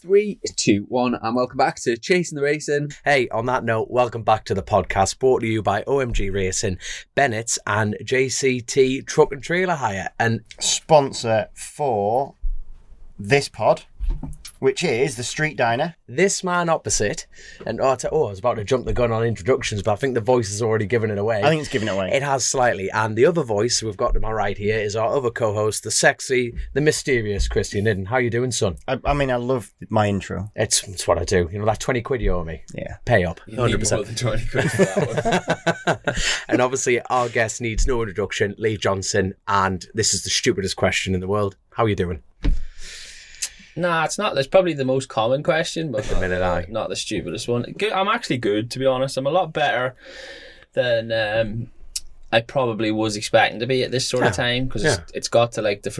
3, 2, 1, and welcome back to Chasin The Racin. Hey, on that note, welcome back to the podcast brought to you by OMG Racing, Bennetts and JCT Truck and Trailer Hire. And sponsor for this pod, which is the Street Diner. This man opposite, and I was about to jump the gun on introductions, but I think the voice has already given it away. I think it's given it away. It has slightly. And the other voice we've got to my right here is our other co-host, the sexy, the mysterious Christian Iddon. How you doing, son? I mean, I love my intro. It's what I do. You know, that 20 quid you owe me? Yeah. Pay up. 100%. More than 20 quid for that one. And obviously, our guest needs no introduction, Lee Johnston, and this is the stupidest question in the world. How are you doing? Nah, it's not. That's probably the most common question, but not the stupidest one. I'm actually good, to be honest. I'm a lot better than I probably was expecting to be at this sort of time, because it's got to like the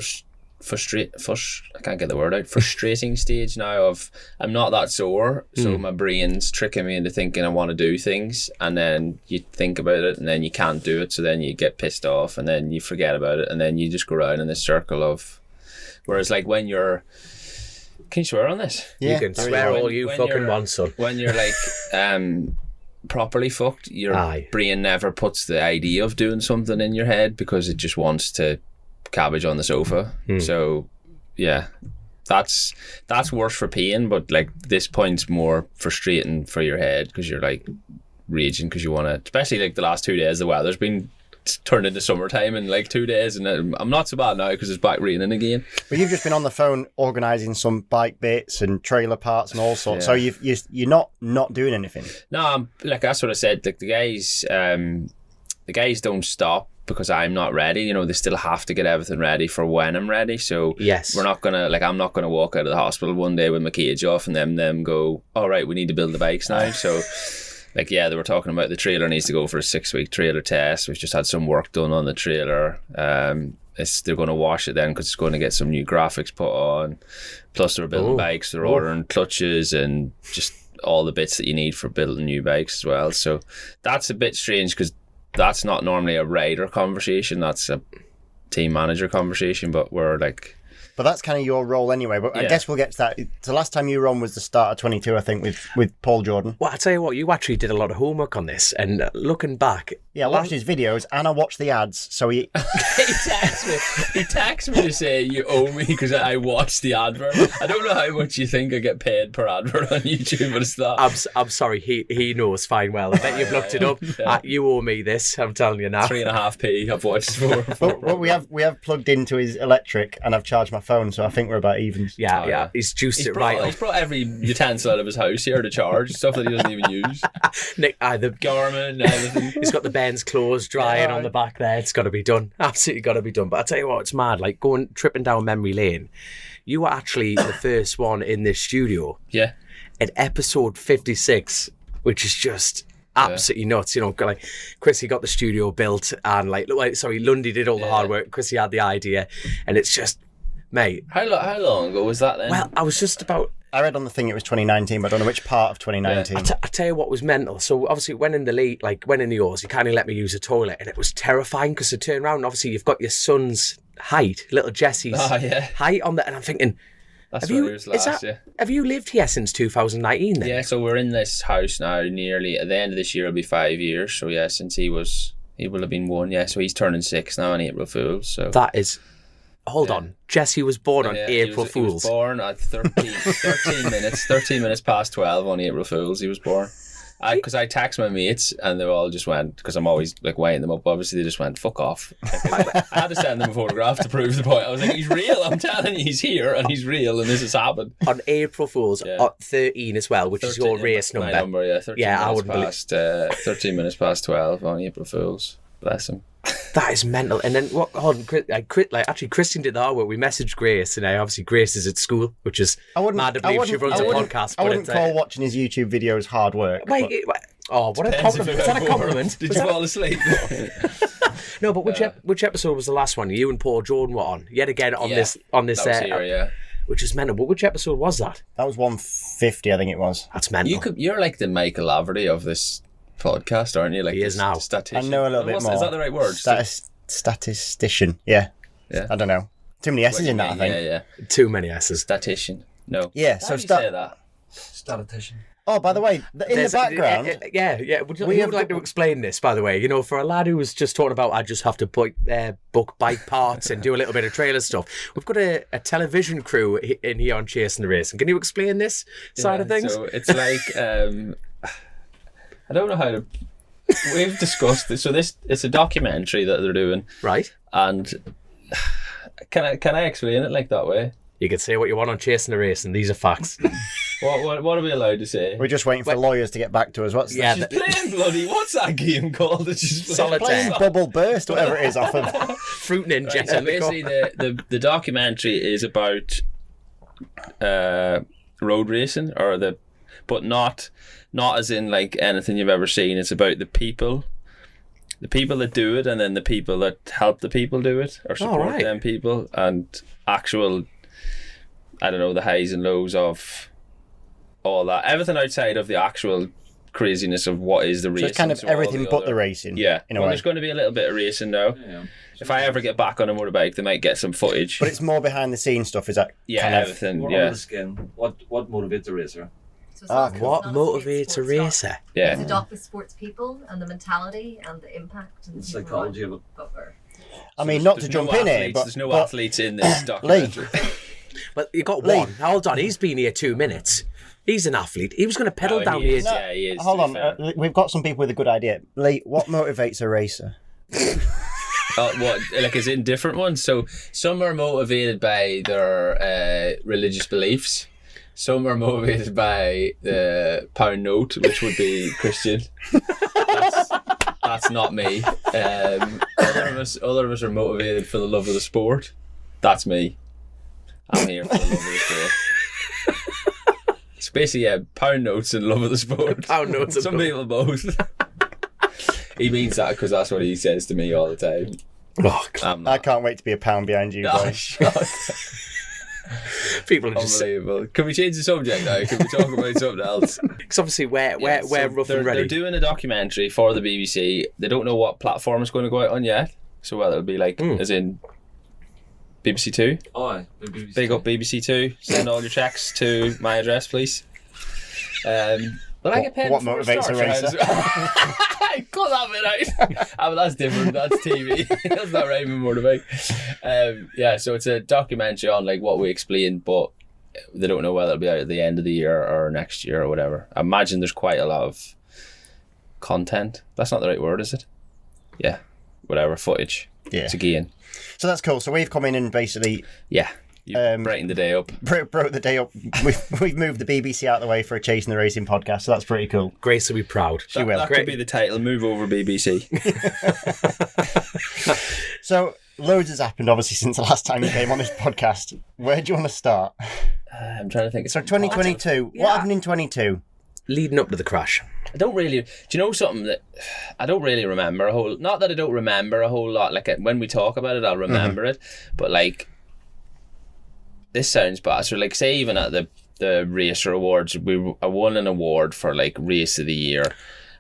I can't get the word out, frustrating stage now of I'm not that sore, so my brain's tricking me into thinking I want to do things, and then you think about it and then you can't do it, so then you get pissed off and then you forget about it and then you just go around in this circle of, whereas like when you're, can you swear on this? Yeah, you can swear all you fucking want, son. When you're like properly fucked, your brain never puts the idea of doing something in your head because it just wants to cabbage on the sofa. So yeah, that's worse for pain, but like this point's more frustrating for your head because you're like raging because you want to, especially like the last 2 days the weather's been turned into summertime in like 2 days, and I'm not so bad now because it's back raining again. But you've just been on the phone organising some bike bits and trailer parts and all sorts, so you're not doing anything. No, like that's what I said. Like the guys don't stop because I'm not ready. You know, they still have to get everything ready for when I'm ready. So yes, we're not gonna, like, I'm not gonna walk out of the hospital one day with my cage off and them go, all right, we need to build the bikes now. So like, yeah, they were talking about the trailer needs to go for a 6-week trailer test. We've just had some work done on the trailer. They're going to wash it then because it's going to get some new graphics put on. Plus they're building bikes, they're ordering clutches and just all the bits that you need for building new bikes as well. So that's a bit strange because that's not normally a rider conversation, that's a team manager conversation, but we're like... But that's kind of your role anyway. But I guess we'll get to that. The last time you were on was the start of 22, I think, with Paul Jordan. Well, I tell you what, you actually did a lot of homework on this. And looking back... Yeah, I watched his videos and I watched the ads. So he texts me to say you owe me because I watched the advert. I don't know how much you think I get paid per advert on YouTube, but it's that. I'm sorry, he knows fine well. I bet you've looked it up. Yeah. You owe me this, I'm telling you now. 3.5p I've watched for. Well, we have plugged into his electric and I've charged my phone, so I think we're about even. Yeah. He's juiced it right up. He's brought every utensil out of his house here to charge, stuff that he doesn't even use. Nick, the Garmin, everything. He's got the Ben's clothes drying on the back there. It's got to be done. Absolutely got to be done. But I tell you what, it's mad. Like tripping down memory lane. You were actually the first one in this studio. Yeah. At episode 56, which is just absolutely nuts. You know, like Chrissy got the studio built, and Lundy did all the hard work. Chrissy had the idea, and it's just, mate. How long ago was that then? Well, I was just about. I read on the thing it was 2019, but I don't know which part of 2019. I tell you what was mental. So obviously when in the yours, he kind of let me use the toilet, and it was terrifying because to turn around, obviously you've got your son's height, little Jesse's height on there, and I'm thinking, that's where he was last, have you lived here since 2019 then? Yeah, so we're in this house now nearly, at the end of this year it'll be 5 years, so yeah, since he will have been 1, so he's turning 6 now on April Fools. So that is... Hold on. Jesse was born on April Fools. He was born at 13 minutes past 12 on April Fools. He was born. Because I text my mates and they all just went, because I'm always like weighing them up, obviously they just went, fuck off. I had to send them a photograph to prove the point. I was like, he's real, I'm telling you, he's here and he's real and this has happened. On April Fools, 13 as well, which is your race number. My number, 13 minutes past 12 on April Fools. Bless him. That is mental. And then actually Christian did the hard work. We messaged Grace, and obviously Grace is at school, which is mad to believe she runs a podcast. I wouldn't call watching his YouTube videos hard work. What a compliment. Was that a compliment? Did you fall asleep? No, but which episode was the last one? You and Paul Jordan were on yet again on this. That was here, which is mental. But which episode was that? That was 150, I think it was. That's mental. You're like the Michael Laverty of this podcast, aren't you? Like he is now. Statistician. I know a little bit more. Is that the right word? Statistician. Yeah. I don't know. Too many S's in that, I think. Yeah. Too many S's. Statistician. No. Yeah, How so do you say that? Statistician. Oh, by the way, in the background... Yeah. Would you like to explain this, by the way? You know, for a lad who was just talking about, I just have to book bike parts and do a little bit of trailer stuff. We've got a television crew in here on Chasin The Racin. Can you explain this side of things? So it's like, I don't know how to... We've discussed this. So it's a documentary that they're doing. Right. And can I explain it like that way? You can say what you want on Chasin The Racin. These are facts. What are we allowed to say? We're just waiting for lawyers to get back to us. What's She's playing bloody... What's that game called? That she's Solitaire. playing Bubble Burst, whatever it is, off of... Fruit Ninja. Right, so basically, the documentary is about road racing, but not as in like anything you've ever seen. It's about the people that do it, and then the people that help the people do it or support them people, and actual, I don't know, the highs and lows of all that. Everything outside of the actual craziness of what is the racing. So it's kind of everything but the racing. Yeah. In a way. There's going to be a little bit of racing now. Yeah. If I ever get back on a motorbike, they might get some footage. But it's more behind the scenes stuff, is that? Yeah, kind everything. More Yeah. under the skin. What motivates a racer? So What motivates a racer? It's a Yeah. doc with sports people and the mentality and the impact and The psychology of it. I mean, not to There's jump no in here, athletes, but... there's no athletes in this documentary. But you got Lee. one. Hold on, he's been here 2 minutes. He's an athlete. He was going to pedal down he here. is, yeah, he is. Hold to on, be fair. we've got some people with a good idea. Lee, what motivates a racer? What, like, is in different ones? So some are motivated by their religious beliefs. Some are motivated by the pound note, which would be Christian. That's not me. Other of us are motivated for the love of the sport. That's me. I'm here for the love of the sport. It's basically, yeah, pound notes and love of the sport. Pound notes and Some love. people both. He means that because that's what he says to me all the time. Oh, I'm not. I can't wait to be a pound behind you, Oh, boys. shut. people are just... Unbelievable. Can we change the subject now? Can we talk about something else? Because obviously we're So rough they're, and ready. They're doing a documentary for the BBC. They don't know what platform it's going to go out on yet. So whether it'll be like, as in BBC Two. Oh, aye. BBC. Big up BBC Two. Send all your checks to my address, please. Will I get paid? What before it motivates a starts? racer? Cut that bit out. But that's different. That's TV. That's not Raymond motorbike. Yeah, so it's a documentary on like what we explained, but they don't know whether it'll be out at the end of the year or next year or whatever. I imagine there's quite a lot of content. That's not the right word, is it? Yeah, whatever, footage. Yeah. It's a gain. So that's cool. So we've come in and basically Yeah, you brighten the day up. broke the day up. We've moved the BBC out of the way for a Chasin The Racing podcast, so that's pretty cool. Grace will be proud. She will. That could be the title. Move over, BBC. So loads has happened, obviously, since the last time you came on this podcast. Where do you want to start? I'm trying to think. So 2022. What happened in 22? Leading up to the crash. I don't really. Do you know something that I don't really remember a whole? Not that I don't remember a whole lot. Like when we talk about it, I'll remember it. But like, this sounds bad. So like, say even at the Racer Awards, I won an award for like Race of the Year.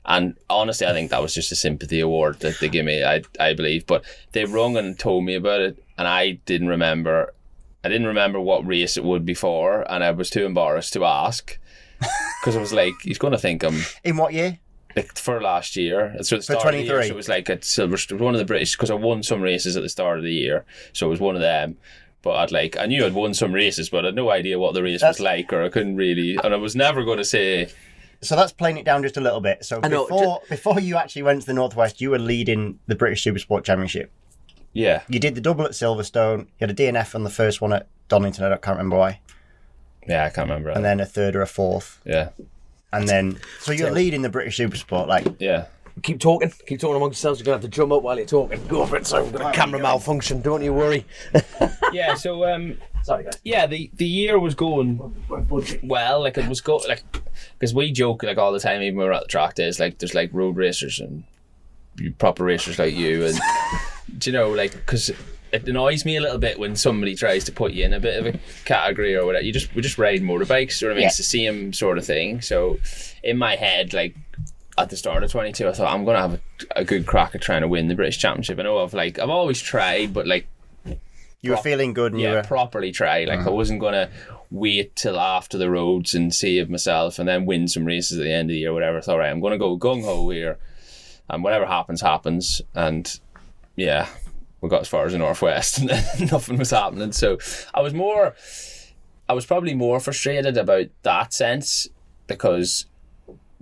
And honestly, I think that was just a sympathy award that they gave me. I believe, but they rung and told me about it, and I didn't remember. I didn't remember what race it would be for, and I was too embarrassed to ask. Because I was like, he's going to think I'm In what year? like for last year. So the start of the year, 23. so it was like a silver, one of the British, because I won some races at the start of the year, so it was one of them. But I knew I'd won some races, but I had no idea what the race was like, or I couldn't really, and I was never going to say. So that's playing it down just a little bit. So I know, before you actually went to the Northwest, you were leading the British Supersport Championship. Yeah, You did the double at Silverstone. You had a DNF on the first one at Donington. I can't remember why. yeah, I can't remember. And then a third or a fourth. Yeah, And then, so you're leading the British Supersport, like, yeah. Keep talking amongst yourselves. You're going to have to drum up while you're talking. Go for it, so we've got a camera malfunction. Don't you worry. Yeah, so Sorry, guys. yeah, the year was going well. Like it was because we joke like all the time, even when we're at the track days. Like there's like road racers and proper racers like you, and do you know, like because it annoys me a little bit when somebody tries to put you in a bit of a category or whatever. We just ride motorbikes, or I mean, it's the same sort of thing. So in my head, like at the start of 22, I thought I'm gonna have a good crack at trying to win the British Championship. I know I've always tried, but like. you were feeling good and you were... Properly try. Like I wasn't gonna wait till after the roads and save myself and then win some races at the end of the year, whatever. I thought, right, I'm going to go gung-ho here, and whatever happens, happens. And yeah, we got as far as the Northwest and then nothing was happening. So I was probably more frustrated about that sense, because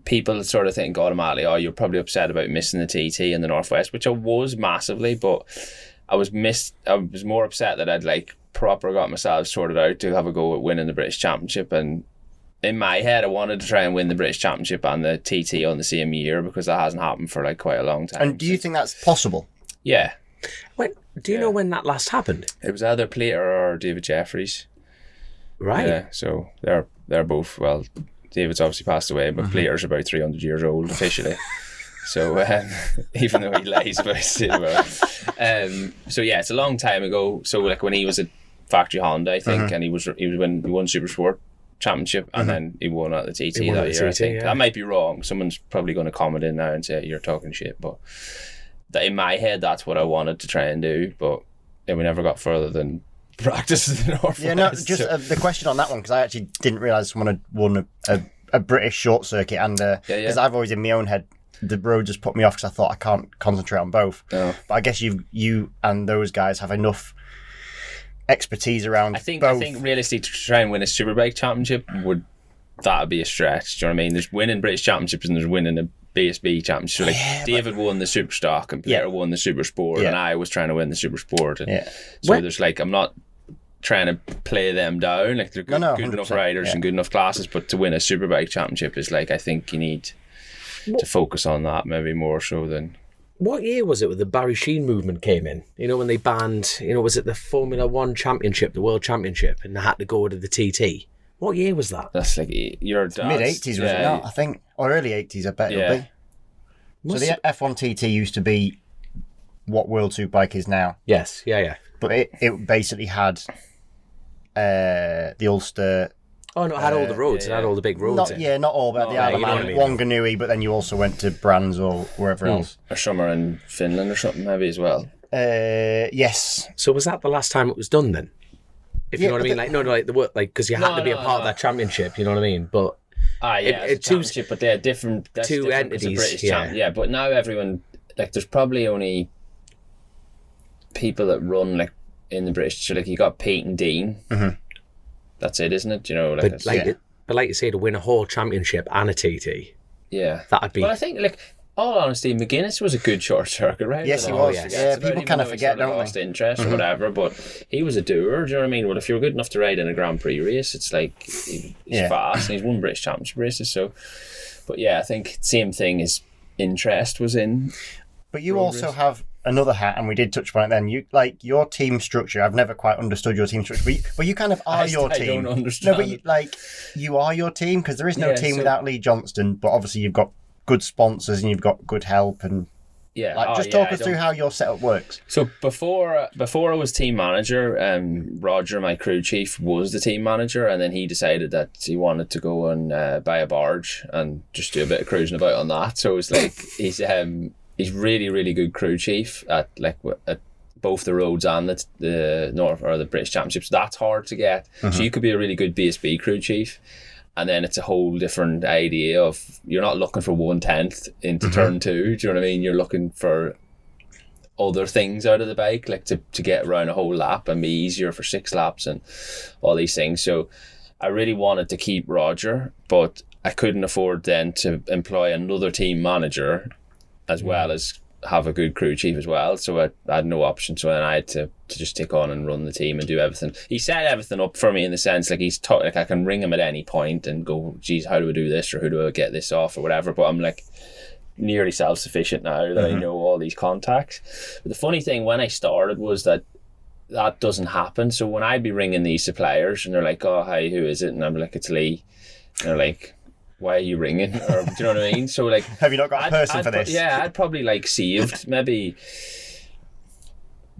people sort of think automatically, oh, you're probably upset about missing the TT in the Northwest, which I was massively, but I was more upset that I'd like proper got myself sorted out to have a go at winning the British Championship. And in my head, I wanted to try and win the British Championship and the TT on the same year, because that hasn't happened for like quite a long time. And do you think that's possible? Yeah. Do you know when that last happened? It was either Plater or David Jeffries. Right. Yeah, so they're both, well, David's obviously passed away, but Plater's about 300 years old officially. So even though he lies about it, so yeah, it's a long time ago. So like when he was at Factory Honda, I think, and he won Supersport Championship, and then he won at the TT that year. I think that might be wrong. Someone's probably going to comment in now and say you're talking shit, but in my head, that's what I wanted to try and do. But we never got further than practice in the Northwest. Yeah, no, just the question on that one, because I actually didn't realise someone had won a British short circuit, and because I've always in my own head, the road just put me off because I thought I can't concentrate on both. Oh. But I guess you and those guys have enough expertise around both. I think realistically to try and win a Superbike Championship would be a stretch. Do you know what I mean? There's winning British Championships and there's winning a BSB Championship. So like David won the Superstock and Peter won the Supersport, and I was trying to win the Supersport. And so there's like, I'm not trying to play them down. Like they're good enough riders and good enough classes, but to win a Superbike Championship is like, I think you need to focus on that maybe more so than... What year was it when the Barry Sheen movement came in? You know, when they banned, was it the Formula One Championship, the World Championship, and they had to go to the TT? What year was that? That's like your mid-80s, was it not? I think, or early 80s, I bet it'll be. So the F1 TT used to be what World Superbike is now. Yes, yeah. But it basically had the Ulster... Oh, no, it had all the roads. It had all the big roads. Not all, but the Isle of Man, Wanganui, but then you also went to Brands or wherever else. Or somewhere in Finland or something maybe as well. Yes. So was that the last time it was done then? If you know what I mean? Because you had to be a part of that championship, you know what I mean? But it's championship, but they're different. That's two different entities. Yeah, but now everyone, like, there's probably only people that run like in the British. So like you got Pete and Dean. Mm-hmm. That's it, isn't it? You know, like but like you say, to win a whole championship and a TT, that'd be. Well, I think, like, all honesty, McGuinness was a good short circuit, right? Yes, he was. Yeah, people kind of forget, don't they? Lost interest or whatever, but he was a doer. Do you know what I mean? Well, if you're good enough to ride in a Grand Prix race, it's like he's fast and he's won British Championship races. So, but yeah, I think same thing as interest was in. But you also have another hat, and we did touch upon it then. You like your team structure. I've never quite understood your team structure, but you kind of are your team. I don't understand. No, but you are your team, because there is no team without Lee Johnston. But obviously, you've got good sponsors and you've got good help, and just talk us through how your setup works. So before I was team manager, Roger, my crew chief, was the team manager, and then he decided that he wanted to go and buy a barge and just do a bit of cruising about on that. So it's like he's really, really good crew chief at both the roads and the North or the British Championships. That's hard to get. So you could be a really good BSB crew chief, and then it's a whole different idea of, you're not looking for 1/10 into turn 2. Do you know what I mean? You're looking for other things out of the bike, like to get around a whole lap and be easier for 6 laps and all these things. So I really wanted to keep Roger, but I couldn't afford then to employ another team manager as well as have a good crew chief as well. So I had no option. So then I had to just take on and run the team and do everything. He set everything up for me in the sense, like, he's like, I can ring him at any point and go, geez, how do I do this, or who do I get this off, or whatever. But I'm like nearly self-sufficient now that I know all these contacts. But the funny thing when I started was that doesn't happen. So when I'd be ringing these suppliers and they're like, oh, hi, who is it? And I'm like, it's Lee. And they're like, why are you ringing? Or, do you know what I mean? So like, have you not got a person for this? Yeah, I'd probably like saved maybe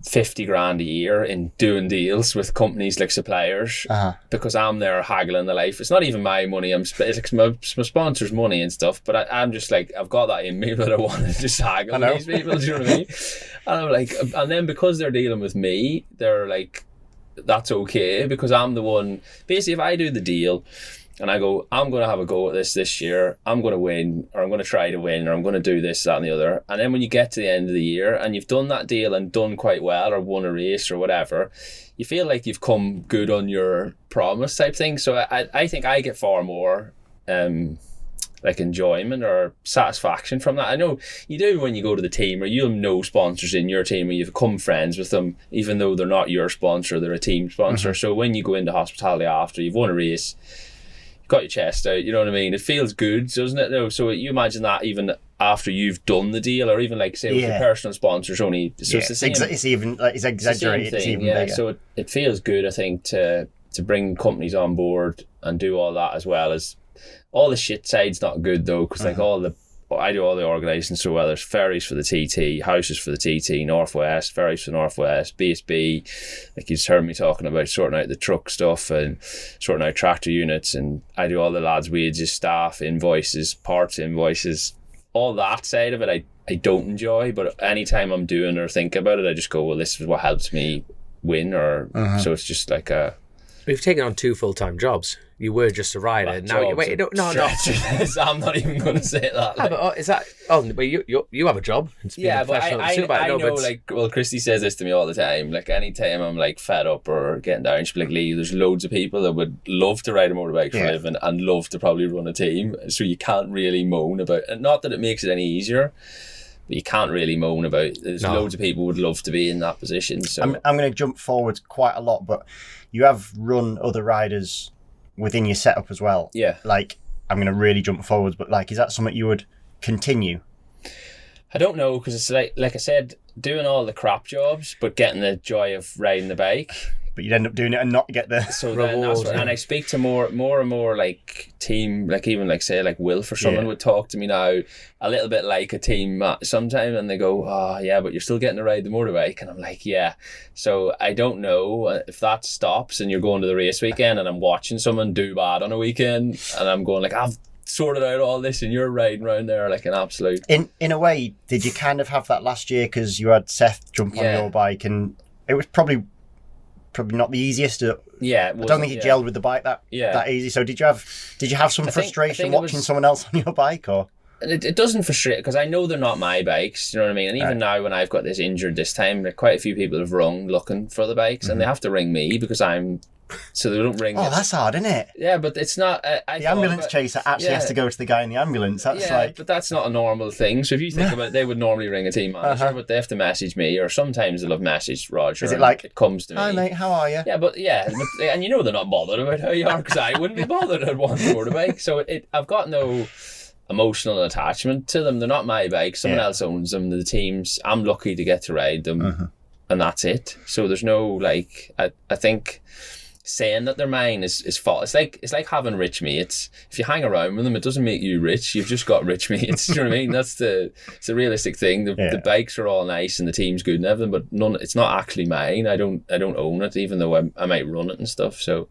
50 grand a year in doing deals with companies like suppliers, because I'm there haggling the life. It's not even my money. It's like my sponsor's money and stuff. But I'm just like, I've got that in me that I want to just haggle these people. Do you know what I mean? And I'm like, and then because they're dealing with me, they're like, that's okay, because I'm the one, basically if I do the deal and I go, I'm going to have a go at this year, I'm going to win, or I'm going to try to win, or I'm going to do this, that and the other, and then when you get to the end of the year and you've done that deal and done quite well or won a race or whatever, you feel like you've come good on your promise type thing. So I think I get far more like enjoyment or satisfaction from that. I know you do when you go to the team, or you'll know sponsors in your team, or you've become friends with them even though they're not your sponsor, they're a team sponsor. So when you go into hospitality after you've won a race, you've got your chest out, you know what I mean, it feels good, doesn't it? No, so you imagine that even after you've done the deal, or even like say with your personal sponsors only, so it's the same, it's even like it's exaggerated, it's even bigger. So it feels good, I think, to bring companies on board and do all that, as well as all the shit side's not good though, because like I do all the organising, so whether it's ferries for the TT, houses for the TT, Northwest, ferries for Northwest, BSB, like you just heard me talking about sorting out the truck stuff and sorting out tractor units, and I do all the lads' wages, staff invoices, parts invoices, all that side of it I don't enjoy, but anytime I'm doing or think about it, I just go, well, this is what helps me win, or so it's just like a... We've taken on 2 full-time jobs. You were just a rider. Now, no. I'm not even going to say that. Like. But, is that? Oh, but you have a job. Yeah, but I know. Like, well, Christy says this to me all the time. Like, anytime I'm like fed up or getting down, she'll be like, Lee, there's loads of people that would love to ride a motorbike for a living and love to probably run a team. So you can't really moan about it. Not that it makes it any easier, but you can't really moan about it. There's loads of people would love to be in that position. So I'm going to jump forward quite a lot, but you have run other riders within your setup as well. Yeah. Like, I'm going to really jump forwards, but like, is that something you would continue? I don't know, because it's like I said, doing all the crap jobs, but getting the joy of riding the bike. But you'd end up doing it and not get the reward. And I speak to more and more like team, like even like say like Wilf or someone would talk to me now a little bit like a team sometimes, and they go, oh yeah, but you're still getting to ride the motorbike, and I'm like, yeah. So I don't know if that stops and you're going to the race weekend and I'm watching someone do bad on a weekend and I'm going like, I've sorted out all this and you're riding around there like an absolute... In a way, did you kind of have that last year because you had Seth jump on your bike, and it was probably not the easiest to... Yeah, I don't think it gelled with the bike that easy. So did you have some frustration watching someone else on your bike, or? It doesn't frustrate, because I know they're not my bikes, you know what I mean? And even now when I've got this injured this time, like quite a few people have rung looking for the bikes, and they have to ring me because I'm... So they don't ring... Oh, that's hard, isn't it? Yeah, but it's not... the ambulance chaser actually has to go to the guy in the ambulance. That's but that's not a normal thing. So if you think about it, they would normally ring a team manager, but they have to message me, or sometimes they'll have messaged Roger. Is it like... It comes to me. Hi, mate, how are you? Yeah, and you know they're not bothered about how you are, because I wouldn't be bothered at one motorbike. So I've got no emotional attachment to them. They're not my bikes. Someone else owns them. The teams, I'm lucky to get to ride them, and that's it. So there's no, like... I think... saying that they're mine is false. It's like having rich mates. If you hang around with them, it doesn't make you rich. You've just got rich mates. You know what I mean? It's a realistic thing. The bikes are all nice and the team's good and everything, but it's not actually mine. I don't own it, even though I might run it and stuff. So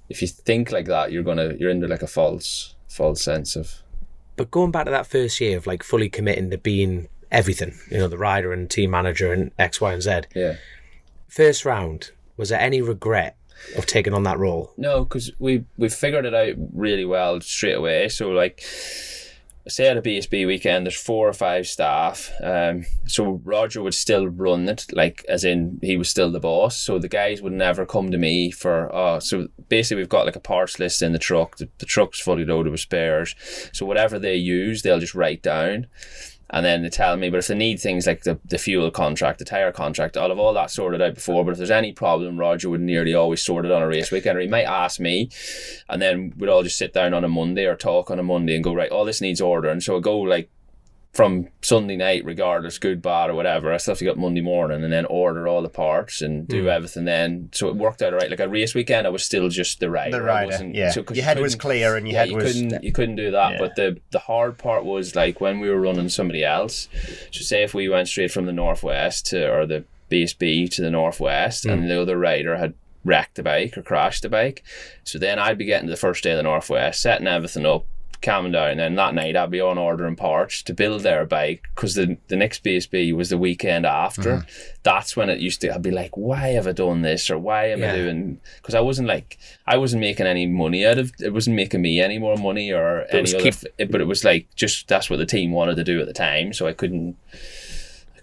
if you think like that, you're into like a false sense of... But going back to that first year of like fully committing to being everything, you know, the rider and team manager and X, Y, and Z. Yeah. First round, was there any regret of taking on that role? No, because we figured it out really well straight away. So like, say at a BSB weekend, there's 4 or 5 staff. So Roger would still run it, like as in he was still the boss. So the guys would never come to me for, so basically we've got like a parts list in the truck. The truck's fully loaded with spares. So whatever they use, they'll just write down. And then they tell me, but if they need things like the fuel contract, the tyre contract, I'll have all that sorted out before. But if there's any problem, Roger would nearly always sort it on a race weekend, or he might ask me, and then we'd all just sit down on a Monday or talk on a Monday and go, right, all this needs order. And so I go like from Sunday night, regardless, good, bad, or whatever, I still have to get Monday morning and then order all the parts and do everything then. So it worked out all right. Like a race weekend, I was still just the rider. So, your head was clear and your head was... You couldn't do that. Yeah. But the hard part was like when we were running somebody else. So say if we went straight from the Northwest or the BSB to the Northwest and the other rider had wrecked the bike or crashed the bike. So then I'd be getting to the first day of the Northwest, setting everything up, calming down. And then that night I'd be on ordering parts to build their bike, because the next BSB was the weekend after. That's when it used to, I'd be like, why have I done this, or why am I doing, because I wasn't making any money out of it, wasn't making me any more money or any other, but it was like, just that's what the team wanted to do at the time, so I couldn't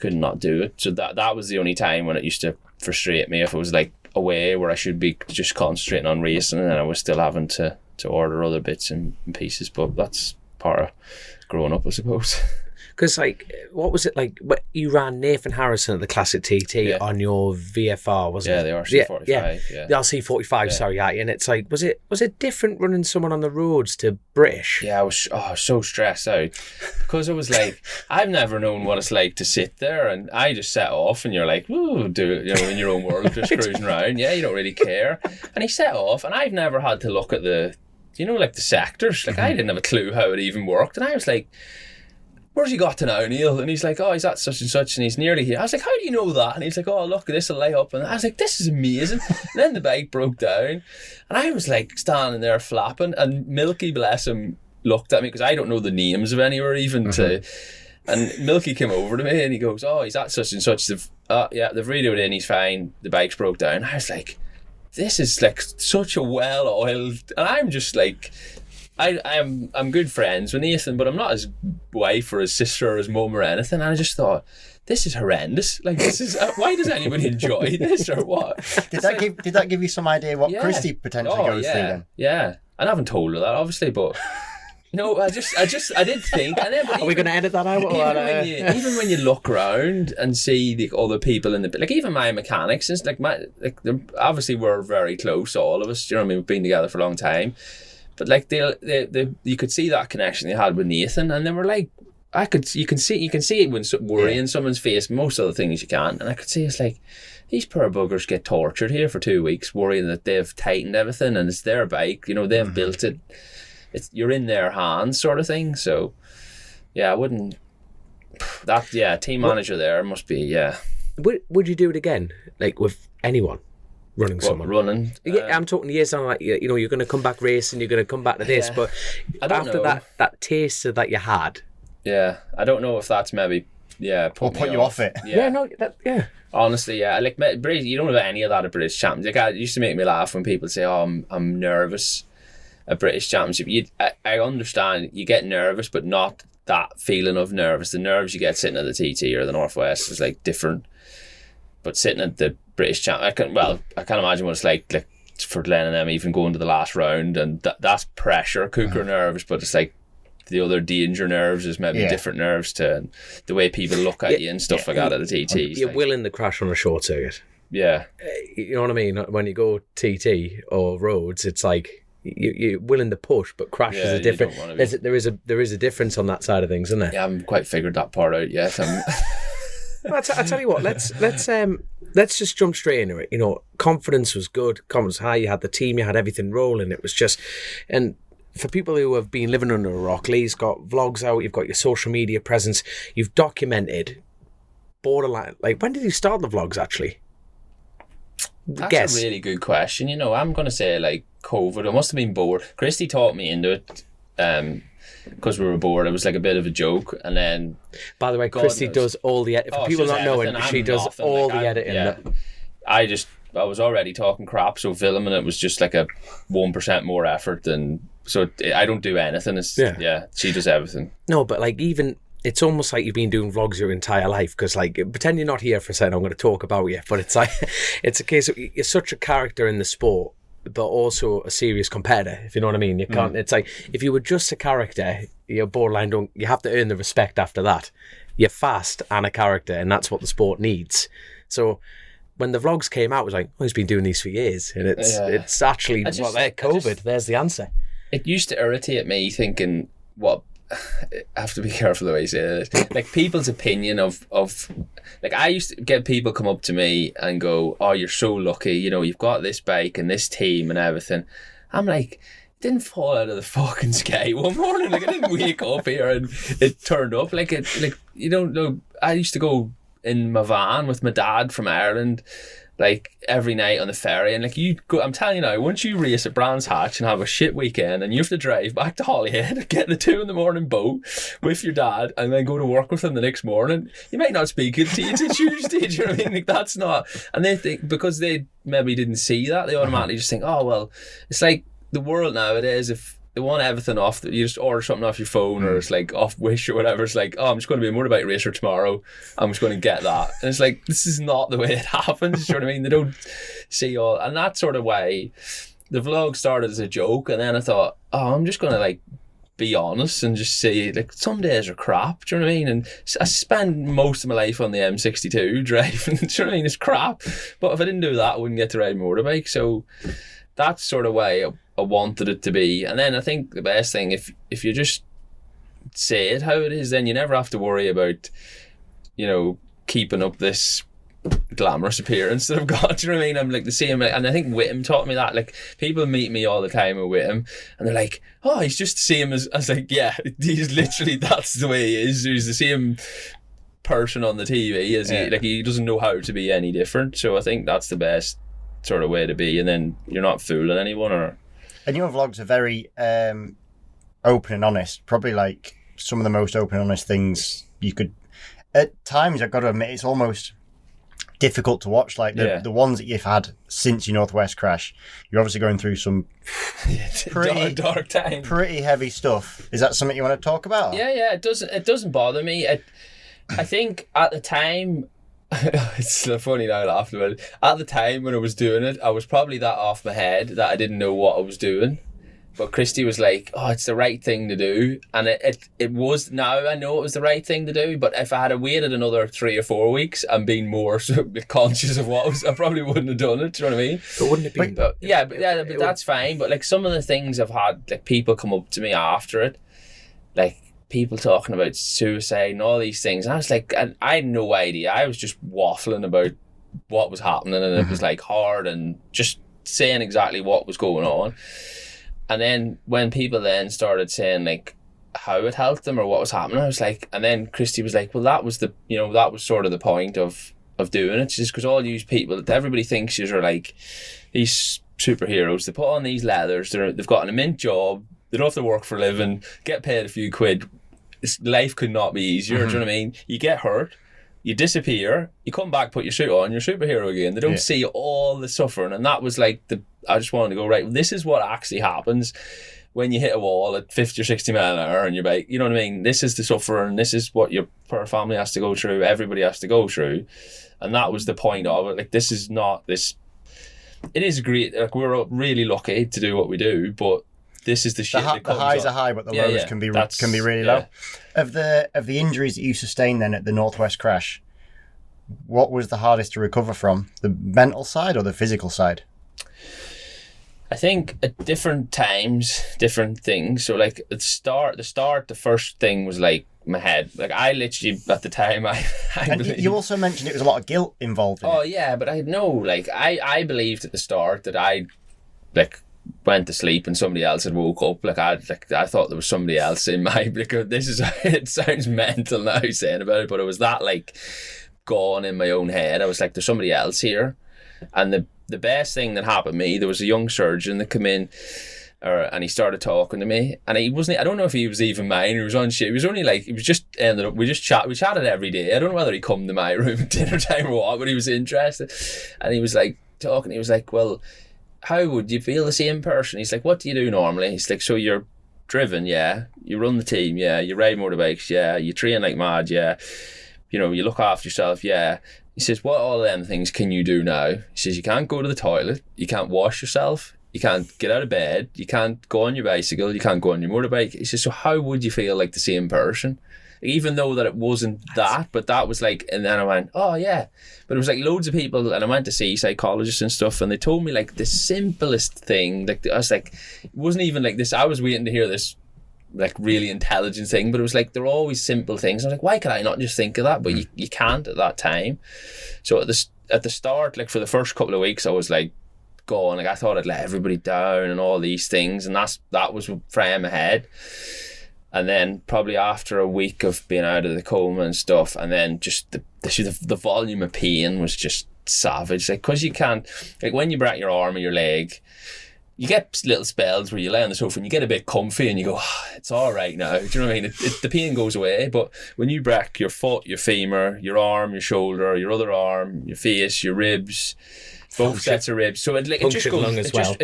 not do it. So that was the only time when it used to frustrate me, if it was like away where I should be just concentrating on racing and I was still having to order other bits and pieces. But that's part of growing up, I suppose. Because, like, what was it like? You ran Nathan Harrison at the Classic TT on your VFR, wasn't it? Yeah, the RC45. The RC45, sorry. Yeah. And it's like, was it different running someone on the roads to British? Yeah, I was so stressed out, because it was like, I've never known what it's like to sit there, and I just set off, and you're like, ooh, do it, in your own world, just cruising around. Yeah, you don't really care. And he set off, and I've never had to look at the sectors. Like, I didn't have a clue how it even worked, and I was like, where's he got to now, Neil? And he's like, oh, he's at such and such, and he's nearly here. I was like, how do you know that? And he's like, oh, look, this will lay up. And I was like, this is amazing. And then the bike broke down, and I was like standing there flapping, and Milky, bless him, looked at me, because I don't know the names of anywhere even and Milky came over to me, and he goes, oh, he's at such and such. They've radioed in, he's fine, the bike's broke down. I was like, this is like such a well-oiled, and I'm just like, I'm good friends with Nathan, but I'm not his wife or his sister or his mum or anything. And I just thought, this is horrendous. Like, this is why does anybody enjoy this, or what? Did that give you some idea what Christy potentially goes through then? Yeah, I haven't told her that, obviously, but no, I did think. And then, are we going to edit that out? Even when you look around and see the other people in the, like, even my mechanics, and obviously we're very close, all of us. You know what I mean? We've been together for a long time. But like you could see that connection they had with Nathan, and they were like, you can see it when worry in someone's face. Most other things you can't, and I could see it's like, these poor buggers get tortured here for 2 weeks, worrying that they've tightened everything and it's their bike. They've built it. You're in their hands, sort of thing. So, yeah, I wouldn't. Team manager there must be Would you do it again, like with anyone? Running someone. Running? Yeah, I'm talking years on, like, you're going to come back racing, you're going to come back to this, but after that taste that you had. Yeah, I don't know if that's maybe, put you off it. Yeah. Honestly, yeah, like, you don't have any of that at British Championships. Like, it used to make me laugh when people say, oh, I'm nervous at British Championship. I understand you get nervous, but not that feeling of nervous. The nerves you get sitting at the TT or the Northwest is like different. But sitting at the British champ, I can't imagine what it's like for Glenn and them even going to the last round, and that's pressure, cooker nerves, but it's like the other danger nerves is maybe different nerves to the way people look at you and stuff like that at the TTs. You're willing to crash on a short circuit. Yeah. You know what I mean? When you go TT or roads, it's like you're willing to push, but crash is a different. There is a difference on that side of things, isn't there? Yeah, I haven't quite figured that part out yet. I tell you what, let's just jump straight into it. Confidence was good, confidence high. You had the team, you had everything rolling. It was just, and for people who have been living under a rock, Lee's got vlogs out. You've got your social media presence. You've documented borderline. Like, when did you start the vlogs? Actually, that's a really good question. I'm going to say like COVID. I must have been bored. Christy taught me into it. Because we were bored, it was like a bit of a joke, and then. By the way, Christy does all the editing. For people not knowing, she does all the editing. Yeah. I was already talking crap, so filming it was just like a 1% more effort than. So I don't do anything. She does everything. No, but like even. It's almost like you've been doing vlogs your entire life, because like pretend you're not here for a second. I'm going to talk about you, but it's like it's a case of you're such a character in the sport, but also a serious competitor, if you know what I mean. You can't. It's like if you were just a character, you're borderline. You have to earn the respect after that. You're fast and a character, and that's what the sport needs. So when the vlogs came out, it was like, oh, he's been doing these for years, and it's actually COVID. There's the answer. It used to irritate me thinking what. I have to be careful the way you say this. Like people's opinion of like I used to get people come up to me and go, oh, you're so lucky, you've got this bike and this team and everything. I'm like, it didn't fall out of the fucking sky one morning. Like I didn't wake up here and it turned up. Like you don't know. I used to go in my van with my dad from Ireland, like every night on the ferry, and like you go, I'm telling you now, once you race at Brands Hatch and have a shit weekend and you have to drive back to Holyhead, get the 2 a.m. boat with your dad and then go to work with him the next morning, you might not speak it to you till Tuesday. Do you know what I mean? Like, that's not, and they think because they maybe didn't see that, they automatically just think, oh well, it's like the world nowadays, if they want everything off, you just order something off your phone, or it's like off Wish or whatever. It's like, oh, I'm just going to be a motorbike racer tomorrow. I'm just going to get that. And it's like, this is not the way it happens. You know what I mean? They don't see all, and that sort of way. The vlog started as a joke, and then I thought, oh, I'm just going to like be honest and just say, like, some days are crap. Do you know what I mean? And I spend most of my life on the M62 driving. Do you know what I mean? It's crap. But if I didn't do that, I wouldn't get to ride a motorbike. So that's sort of way I wanted it to be. And then I think the best thing, if you just say it how it is, then you never have to worry about, you know, keeping up this glamorous appearance that I've got. Do you know what I mean? I'm like the same, and I think Whittam taught me that. Like, people meet me all the time with Whittam and they're like, oh, he's just the same as, I was like, yeah, he's literally, that's the way he is. He's the same person on the TV as he, like, he doesn't know how to be any different. So I think that's the best sort of way to be, and then you're not fooling anyone. And your vlogs are very open and honest. Probably like some of the most open and honest things you could. At times, I've got to admit, it's almost difficult to watch. Like the ones that you've had since your Northwest crash, you're obviously going through some pretty dark time, pretty heavy stuff. Is that something you want to talk about? Yeah. It doesn't bother me. I think at the time. It's funny now laughing about it. At the time when I was doing it, I was probably that off my head that I didn't know what I was doing. But Christy was like, oh, it's the right thing to do. And it was, now I know it was the right thing to do. But if I had waited another 3 or 4 weeks and been more conscious of what I probably wouldn't have done it. Do you know what I mean? But wouldn't it be? But that's fine. But like some of the things I've had, like people come up to me after it, like people talking about suicide and all these things. And I was like, and I had no idea. I was just waffling about what was happening, and it was like hard and just saying exactly what was going on. And then when people then started saying like how it helped them or what was happening, I was like, and then Christy was like, well, that was that was sort of the point of doing it. Just because all these people, everybody thinks you're like these superheroes. They put on these leathers, they've got an immense job, they don't have to work for a living, get paid a few quid. Life could not be easier. Do you know what I mean? You get hurt, you disappear, you come back, put your suit on, you're a superhero again. They don't see all the suffering. And that was like I just wanted to go, right, this is what actually happens when you hit a wall at 50 or 60 mile an hour and you're like, you know what I mean? This is the suffering, this is what your poor family has to go through, everybody has to go through. And that was the point of it. Like, this is not this, it is great, like we're really lucky to do what we do, but this is the shit. The highs are high, but the lows can be really low. Of the injuries that you sustained then at the Northwest crash, what was the hardest to recover from? The mental side or the physical side? I think at different times, different things. So like at the first thing was like my head. Like I literally at the time and you also mentioned it was a lot of guilt involved in it. Oh yeah, but I know, like I believed at the start that I like went to sleep and somebody else had woke up. Like I thought there was somebody else in my, because this is, it sounds mental now saying about it, but it was that like gone in my own head. I was like, there's somebody else here. And the best thing that happened to me, there was a young surgeon that came in and he started talking to me, and he wasn't, I don't know if he was even mine, he was on shit, he was only like, he was just ended up, we chatted every day. I don't know whether he come to my room at dinner time or what, but he was interested. And he was like talking, he was like, well, how would you feel the same person? He's like, what do you do normally? He's like, so you're driven, yeah, you run the team, yeah, you ride motorbikes, yeah, you train like mad, yeah, you know, you look after yourself, yeah. He says, what all of them things can you do now? He says, you can't go to the toilet, you can't wash yourself, you can't get out of bed, you can't go on your bicycle, you can't go on your motorbike. He says, so how would you feel like the same person? Even though that it wasn't that, but that was like, and then I went, oh yeah. But it was like loads of people, and I went to see psychologists and stuff, and they told me like the simplest thing, like I was like, it wasn't even like this, I was waiting to hear this like really intelligent thing, but it was like, they're always simple things. I was like, why could I not just think of that? But you can't at that time. So at the start, like for the first couple of weeks, I was like going, like I thought I'd let everybody down and all these things, and that was framing my head. And then probably after a week of being out of the coma and stuff, and then just the the volume of pain was just savage. Like, because you can't, like, when you break your arm or your leg, you get little spells where you lay on the sofa and you get a bit comfy and you go, it's all right now. Do you know what I mean? The pain goes away. But when you break your foot, your femur, your arm, your shoulder, your other arm, your face, your ribs, both sets of ribs, so it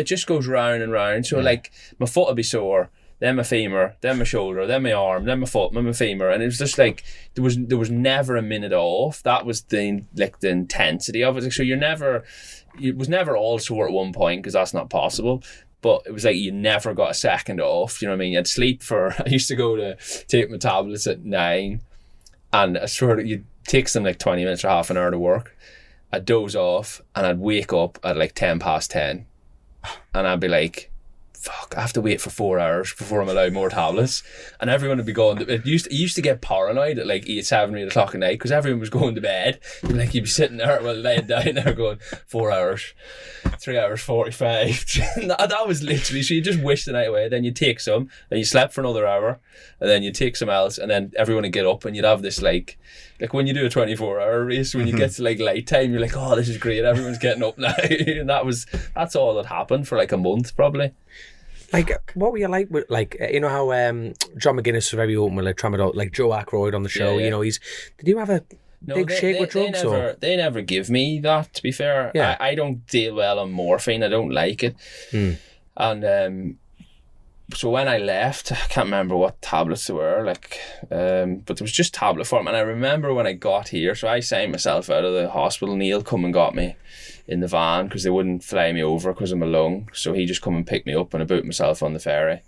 just goes round and round. So like, my foot would be sore, then my femur, then my shoulder, then my arm, then my foot, then my femur, and it was just like there was never a minute off. That was the intensity of it. Like, so it was never all sore at one point, because that's not possible. But it was like you never got a second off. You know what I mean? You'd sleep I used to go to take my tablets at 9, and I swear you'd take them like 20 minutes or half an hour to work. I'd doze off and I'd wake up at like 10:10, and I'd be like, fuck, I have to wait for 4 hours before I'm allowed more tablets. And everyone would be going, it used to get paranoid at like 7 or 8 o'clock at night, because everyone was going to bed. You'd be sitting there, laying down there going, 4 hours, 3 hours 45. that was literally, so you just wish the night away. Then you take some, then you slept for another hour, and then you take some else, and then everyone would get up, and you'd have this like when you do a 24-hour race, when you get to like light time, you're like, oh, this is great, everyone's getting up now. And that's all that happened for like a month probably. Like, what were you like with, like, you know how John McGuinness was very open with like tramadol, like Joe Ackroyd on the show, you know, did you have a big shake with drugs? They never give me that, to be fair. Yeah. I don't deal well on morphine, I don't like it. And so when I left, I can't remember what tablets they were, like, but there was just tablet form. And I remember when I got here, so I signed myself out of the hospital. Neil come and got me in the van, because they wouldn't fly me over because of my lung. So he just come and picked me up, and I booked myself on the ferry.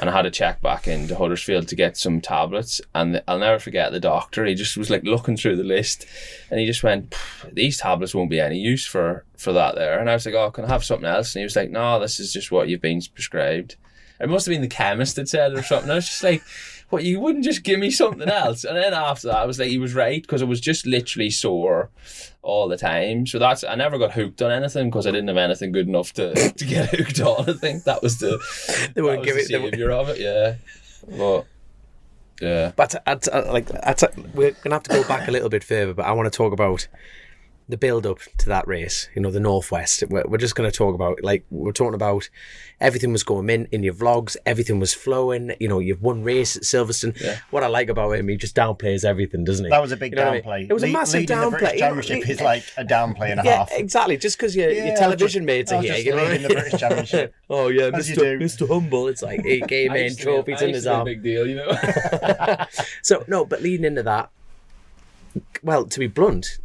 And I had to check back into Huddersfield to get some tablets. And I'll never forget the doctor. He just was like looking through the list, and he just went, these tablets won't be any use for that there. And I was like, oh, can I have something else? And he was like, no, this is just what you've been prescribed. It must have been the chemist that said it or something. I was just like, what, you wouldn't just give me something else? And then after that, I was like, he was right, because it was just literally sore all the time. So I never got hooked on anything, because I didn't have anything good enough to get hooked on. I think that was the savior of it, yeah. But yeah. But we're gonna have to go back a little bit further. But I want to talk about the build up to that race, you know, the Northwest. We're just going to talk about, like, we're talking about everything was going in your vlogs, everything was flowing, you know, you've won race at Silverstone. Yeah. What I like about him, he just downplays everything, doesn't he? That was a big downplay. I mean? It was a massive downplay. The British Championship is like a downplay and a half. Exactly, just because your television mates are here. You know, in the British Championship. Oh yeah, Mr. Humble. It's like he came in, trophies in his arm. Big deal, you know. So no, but leading into that, well, to be blunt,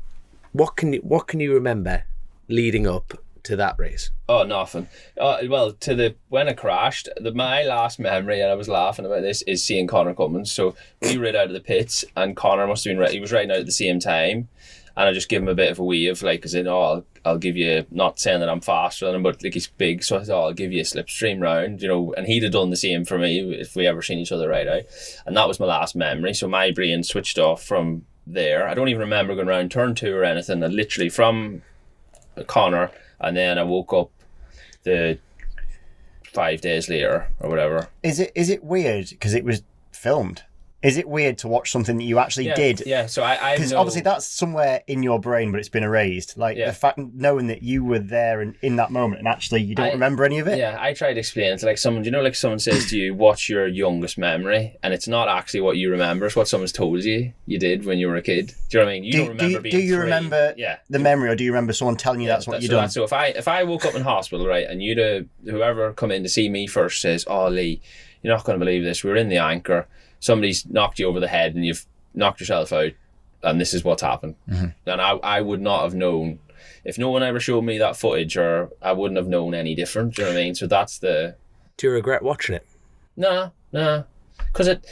what can you remember leading up to that race? Oh, nothing. Well, when I crashed, my last memory, and I was laughing about this, is seeing Connor Cummins. So we rid out of the pits, and Connor must have been he was riding out at the same time, and I just give him a bit of a wave, like, as in, oh, I'll give you, not saying that I'm faster than him, but like, he's big, so I thought, I'll give you a slipstream round, you know, and he'd have done the same for me if we ever seen each other ride out. And that was my last memory. So my brain switched off from there. I don't even remember going around turn 2 or anything. I literally from Connor, and then I woke up the 5 days later or whatever. Is it weird because it was filmed? Is it weird to watch something that you actually did? Yeah, so I because obviously that's somewhere in your brain, but it's been erased. Like the fact knowing that you were there and in that moment, and actually you don't remember any of it. Yeah, I tried to explain it to like someone. You know, like someone says to you, "What's your youngest memory?" And it's not actually what you remember; it's what someone's told you did when you were a kid. Do you know what I mean? You don't remember being. Do you 3. remember the memory, or do you remember someone telling you that's what you done? So if I woke up in hospital, right, and whoever come in to see me first says, "Oh, Lee, you're not going to believe this. We were in the Anchor. Somebody's knocked you over the head and you've knocked yourself out, and this is what's happened." Mm-hmm. And I would not have known if no one ever showed me that footage, or I wouldn't have known any different. Do you know what I mean? So that's the. Do you regret watching it? Nah, because it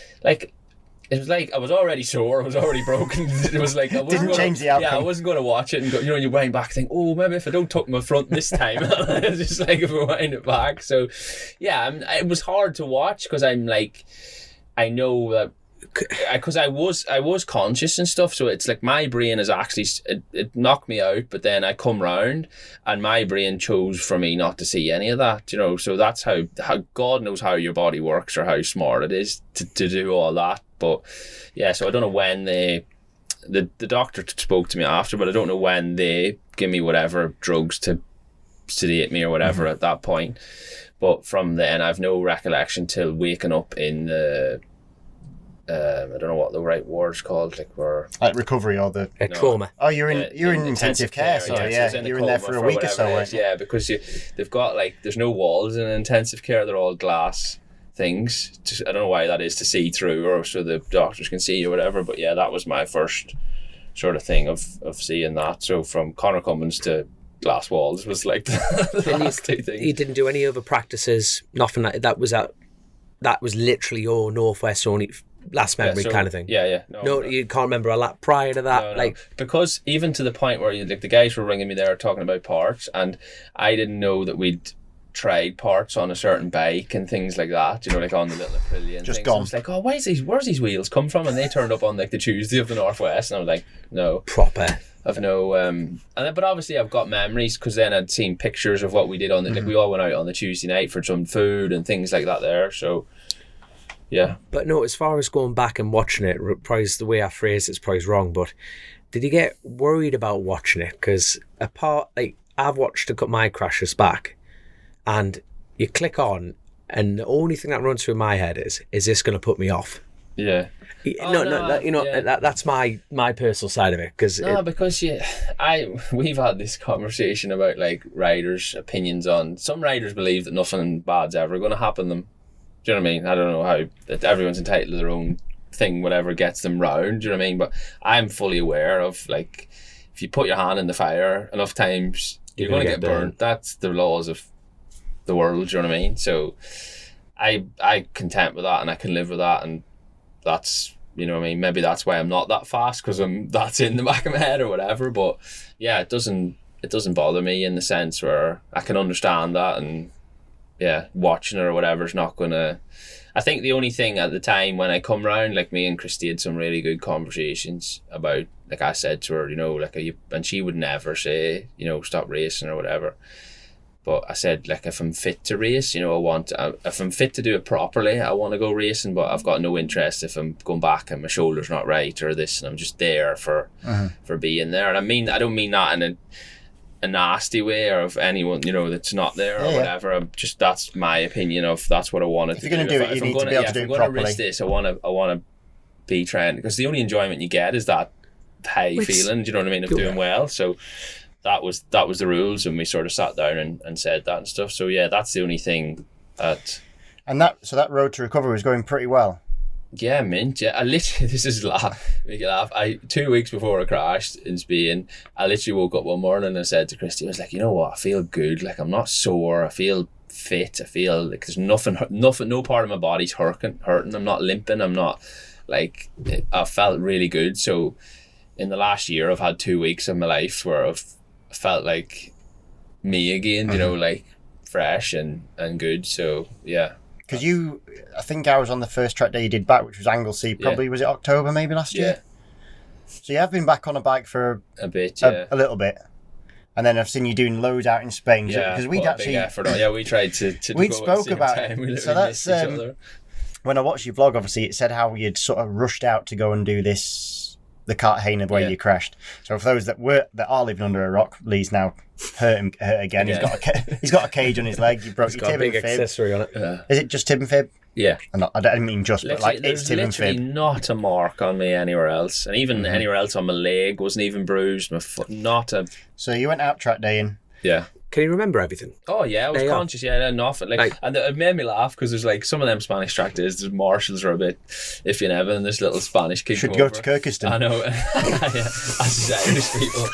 was like I was already sore, I was already broken. It was like I wasn't didn't change the outcome. Yeah, I wasn't going to watch it and go, you know, you're weighing back, think, oh, maybe if I don't tuck my front this time, it's just like if I wind it back. So yeah, it was hard to watch because I'm like. I know that because I was conscious and stuff, so it's like my brain is actually it knocked me out, but then I come round and my brain chose for me not to see any of that, you know. So that's how God knows how your body works or how smart it is to do all that. But yeah, so I don't know when they the doctor spoke to me after, but I don't know when they give me whatever drugs to sedate me or whatever at that point. But from then, I've no recollection till waking up in the I don't know what the right word's called, like recovery or the trauma. Oh, you're in intensive care. Sorry, you're in there for a week or so, right? Yeah, because they've got there's no walls in intensive care; they're all glass things. I don't know why that is, to see through, or so the doctors can see or whatever. But yeah, that was my first sort of thing of seeing that. So from Conor Cummins to glass walls was like the last two things. You didn't do any other practices, nothing like that. That was literally your Northwest only last memory kind of thing. Yeah. No, you can't remember a lap prior to that. No. Because even to the point where the guys were ringing me there talking about parts, and I didn't know that we'd tried parts on a certain bike and things like that, like on the little Aprilia. Just things. gone. I was like, oh, where's these wheels come from? And they turned up on the Tuesday of the Northwest, and I was like, no. Proper. I've no but obviously I've got memories, because then I'd seen pictures of what we did on the we all went out on the Tuesday night for some food and things like that there, so yeah. But no, as far as going back and watching it, probably the way I phrased it's probably wrong, but did you get worried about watching it? Because I've watched my crashes back, and you click on, and the only thing that runs through my head is this going to put me off? Yeah. That's my personal side of it. Because we've had this conversation about riders' opinions on. Some riders believe that nothing bad's ever going to happen to them. Do you know what I mean? I don't know how that everyone's entitled to their own thing, whatever gets them round. Do you know what I mean? But I'm fully aware of if you put your hand in the fire enough times, you're going to get burnt. That's the laws of the world. Do you know what I mean? So I content with that, and I can live with that, and that's, you know what I mean, maybe that's why I'm not that fast, because that's in the back of my head or whatever. But yeah, it doesn't bother me in the sense where I can understand that, and yeah, watching it or whatever is not gonna. I think the only thing at the time when I come round, me and Christy had some really good conversations about, I said to her, and she would never say, stop racing or whatever. But I said, if I'm fit to race, if I'm fit to do it properly, I want to go racing, but I've got no interest if I'm going back and my shoulder's not right or this, and I'm just there for being there. And I don't mean that in a nasty way, or of anyone, that's not there or whatever. That's my opinion of, that's what I want to do. If you're going to do it, you need to be able to do it properly. If I'm going to risk this, I want to be trying, because the only enjoyment you get is that high feeling, do you know what I mean, of doing well. So that was the rules, and we sort of sat down and said that and stuff. So yeah, that's the only thing that. And that road to recovery was going pretty well. Yeah, mint. Yeah, I literally, this is make you laugh. 2 weeks before I crashed in Spain, I literally woke up one morning and I said to Christy, I was like, you know what? I feel good. I'm not sore. I feel fit. I feel like there's nothing. No part of my body's hurting. I'm not limping. I'm not I felt really good. So in the last year, I've had 2 weeks of my life where I've felt like me again. Fresh and good. So yeah. Because I think I was on the first track day you did back, which was Anglesey, probably, was it October maybe last year? So you have been back on a bike for a bit, a little bit. And then I've seen you doing loads out in Spain. Because we'd actually... big effort. Yeah, we tried to we'd spoke about it. So that's... when I watched your vlog, obviously, it said how you'd sort of rushed out to go and do the Cartagena where you crashed. So for those that are living under a rock, Lee's now hurt again. Yeah. He's got a cage on his leg. You broke your tib and fib. Accessory on it. Yeah. Is it just tib and fib? Yeah. I don't mean just, but it's tib and fib. There's not a mark on me anywhere else, and even anywhere else on my leg wasn't even bruised. My foot, not a. So you went out track day in. Yeah. Can you remember everything? Oh yeah, I was conscious. Yeah, nothing. And it made me laugh because there's some of them Spanish track days. There's marshals are a bit iffy and ever, and this little Spanish kid should go to Kirkiston. I know. Yeah, as Irish people.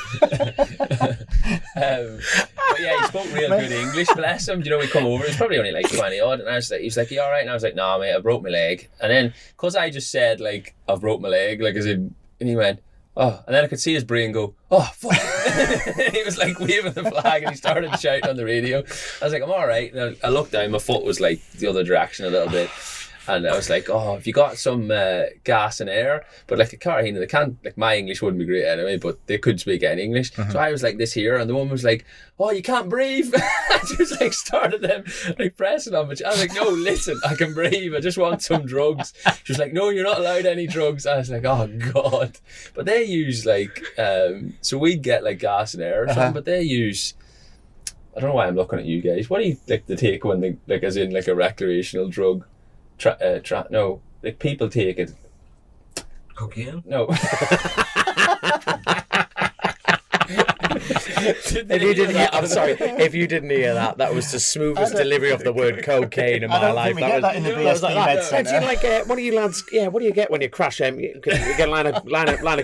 But yeah, he spoke real good English. Bless him. We come over. It was probably only 20 odd, and I was like, he was like, "You all right?" And I was like, "Nah, mate, I broke my leg." And then because I just said I've broke my leg, and he went, "Oh," and then I could see his brain go, "Oh, fuck." He was waving the flag and he started shouting on the radio. I was like, "I'm all right." And I looked down, my foot was the other direction a little bit. And I was like, oh, have you got some gas and air? But like the car, you know, they can't, like my English wouldn't be great anyway, but they could speak any English. So I was like this here, and the woman was like, oh, you can't breathe. I just like started them like pressing on me. I was like, no, listen, I can breathe. I just want some drugs. She was like, no, you're not allowed any drugs. I was like, oh God. But they use like, so we'd get like gas and air or something, but they use, I don't know why I'm looking at you guys. What do you like to take when they, like as in like a recreational drug? No, like people take it. Cocaine? No. If you didn't hear, I'm sorry. If you didn't hear that, that was the smoothest delivery of the word cocaine in my life. I don't think we get that in the BSB Med Centre. Like, what do you lads? Yeah, what do you get when you crash? You get a line of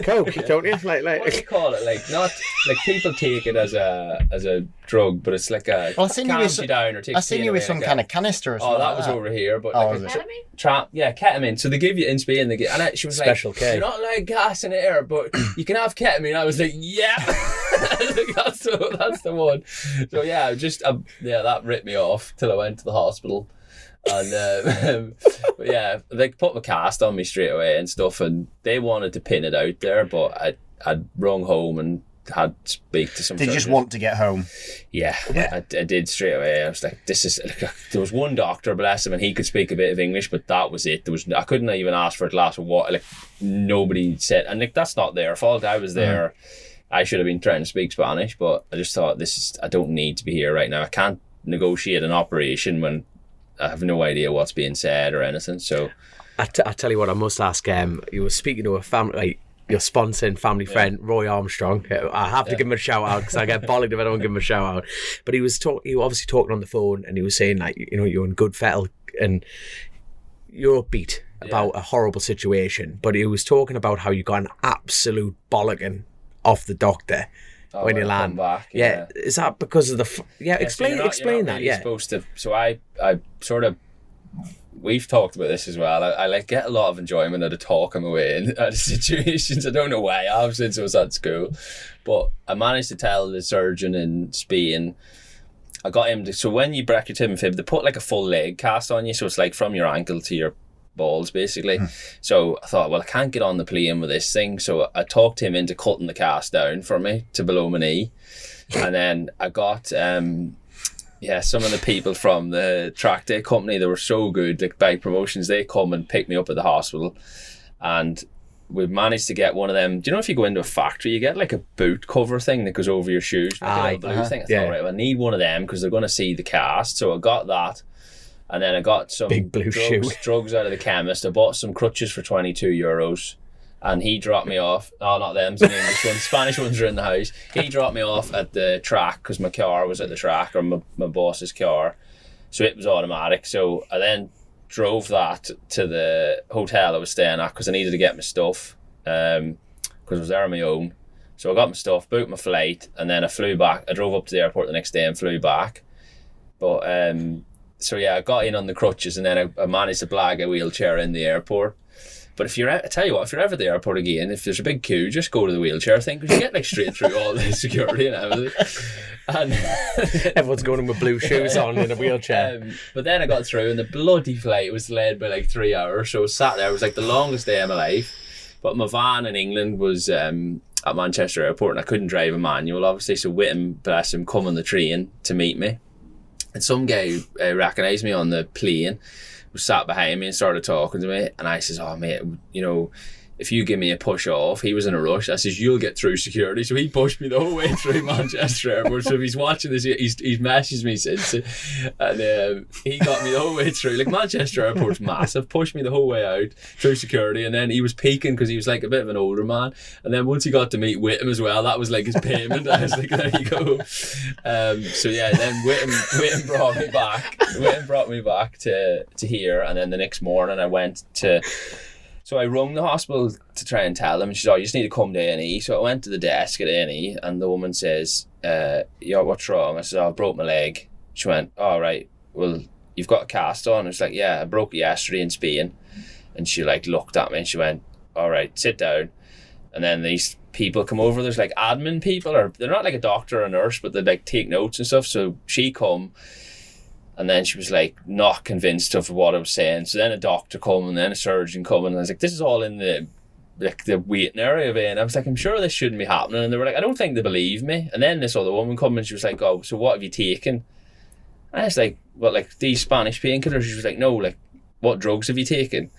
coke, don't you? Like, what do you call it? Like, not like people take it as a drug, but it's like a calms you down or takes. I seen you with some kind of canister or something. Oh, that was over here, but Ketamine? Ketamine. So they give you in Spain. They get, and she was Special like, K. "You're not allowed gas in the air, but you can have ketamine." I was like, "Yeah." That's the one. So yeah, that ripped me off till I went to the hospital, and but yeah, they put my cast on me straight away and stuff, and they wanted to pin it out there, but I'd rung home and had to speak to some. Did you just want to get home? Yeah, I did straight away. I was like, this is. There was one doctor, bless him, and he could speak a bit of English, but that was it. I couldn't even ask for a glass of water. Like nobody said, and like that's not their fault. I was there. I should have been trying to speak Spanish, but I just thought I don't need to be here right now. I can't negotiate an operation when I have no idea what's being said or anything. So I tell you what, I must ask. You were speaking to a family, like your sponsoring family friend, Roy Armstrong. I have to give him a shout out because I get bollocked if I don't give him a shout out. But he was obviously talking on the phone, and he was saying like, you know, you're in good fettle and you're upbeat about a horrible situation. But he was talking about how you got an absolute bollocking off the doctor when you land. Back, yeah, is that because of the? Explain so explain that. Really Yeah, supposed to. So I sort of. We've talked about this as well. I like get a lot of enjoyment out of talking away in out of situations. I don't know why. I have since I was at school, but I managed to tell the surgeon in Spain. I got him to. So when you break your tib and fib, they put like a full leg cast on you. So it's like from your ankle to your balls basically. So I thought, well, I can't get on the plane with this thing, so I talked him into cutting the cast down for me to below my knee, and then I got some of the people from the track day company, they were so good, like Bike Promotions, they come and pick me up at the hospital, and we managed to get one of them. Do you know if you go into a factory you get like a boot cover thing that goes over your shoes, like a blue thing? I thought, right, well, I need one of them because they're going to see the cast, so I got that. And then I got some big blue drugs out of the chemist. I bought some crutches for €22, and he dropped me off. Oh, not them, some English ones. Spanish ones are in the house. He dropped me off at the track because my car was at the track, or my boss's car, so it was automatic. So I then drove that to the hotel I was staying at because I needed to get my stuff because I was there on my own. So I got my stuff, booked my flight, and then I flew back. I drove up to the airport the next day and flew back. But so yeah, I got in on the crutches, and then I managed to blag a wheelchair in the airport. But I tell you what, if you're ever at the airport again, if there's a big queue, just go to the wheelchair thing because you get like straight through all the security and everything. And everyone's going in with blue shoes on in a wheelchair. But then I got through, and the bloody flight was delayed by like 3 hours. So I sat there. It was like the longest day of my life. But my van in England was at Manchester Airport, and I couldn't drive a manual, obviously. So Whittam, bless him, come on the train to meet me. And some guy recognised me on the plane, was sat behind me and started talking to me. And I says, oh, mate, you know, if you give me a push off, he was in a rush. I says, you'll get through security. So he pushed me the whole way through Manchester Airport. So if he's watching this, he's messaged me since. And he got me the whole way through. Like, Manchester Airport's massive. Pushed me the whole way out through security. And then he was peaking because he was like a bit of an older man. And then once he got to meet Whittam as well, that was like his payment. I was like, there you go. So yeah, then Whittam brought me back. Whittam brought me back to here. And then the next morning I went to... So I rung the hospital to try and tell them, and she said, oh, you just need to come to A&E. So I went to the desk at A&E, and the woman says, yeah, what's wrong? I said, oh, I broke my leg. She went, all right, well, you've got a cast on? I was like, yeah, I broke it yesterday in Spain. And she like looked at me and she went, all right, sit down. And then these people come over, there's like admin people, or they're not like a doctor or a nurse, but they like take notes and stuff. So she come, And then she was like not convinced of what I was saying. So then a doctor come and then a surgeon come, and I was like, this is all in the waiting area of it. And I was like, I'm sure this shouldn't be happening. And they were like, I don't think they believe me. And then this other woman come and she was like, oh, so what have you taken? And I was like, what, like these Spanish painkillers? She was like, no, like what drugs have you taken?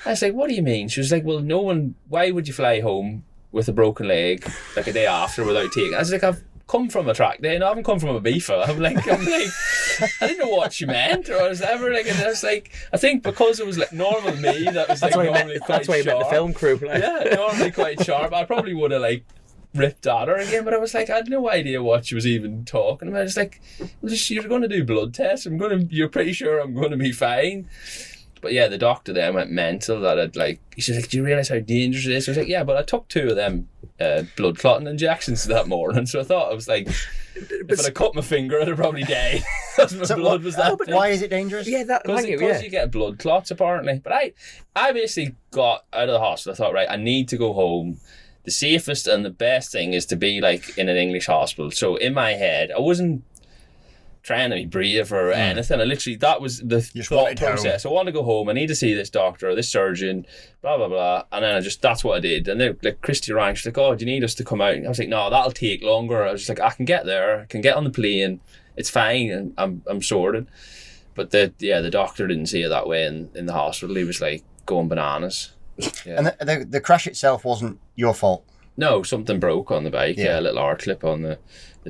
I was like, what do you mean? She was like, well, no one, why would you fly home with a broken leg like a day after without taking? I was like, I've come from a track day and I haven't come from a beefer. I'm like, I didn't know what she meant or whatever. Like, and I was like, I think because it was like normal me, that was like normally quite that's why you met the film crew. Like. Yeah, normally quite sharp. I probably would have like ripped at her again, but I was like, I had no idea what she was even talking about. I was like, you're going to do blood tests. You're pretty sure I'm going to be fine. But yeah, the doctor then went mental that I'd like, she's like, do you realise how dangerous it is? I was like, yeah, but I took 2 of them blood clotting injections that morning. So I thought, I was like, if I'd have cut my finger, I'd have probably died. Because my blood was that thick. Why is it dangerous? Yeah, because you get blood clots apparently. But I basically got out of the hospital. I thought, right, I need to go home. The safest and the best thing is to be like in an English hospital. So in my head, I wasn't trying to be brave or anything. I literally, that was the thought process. I want to go home. I need to see this doctor or this surgeon, blah, blah, blah. And then that's what I did. And then like Christy rang, she's like, oh, do you need us to come out? And I was like, no, that'll take longer. I was just like, I can get there. I can get on the plane. It's fine. And I'm sorted. But the doctor didn't see it that way in the hospital. He was like going bananas. Yeah. And the crash itself wasn't your fault? No, something broke on the bike. Yeah, a little R-clip on the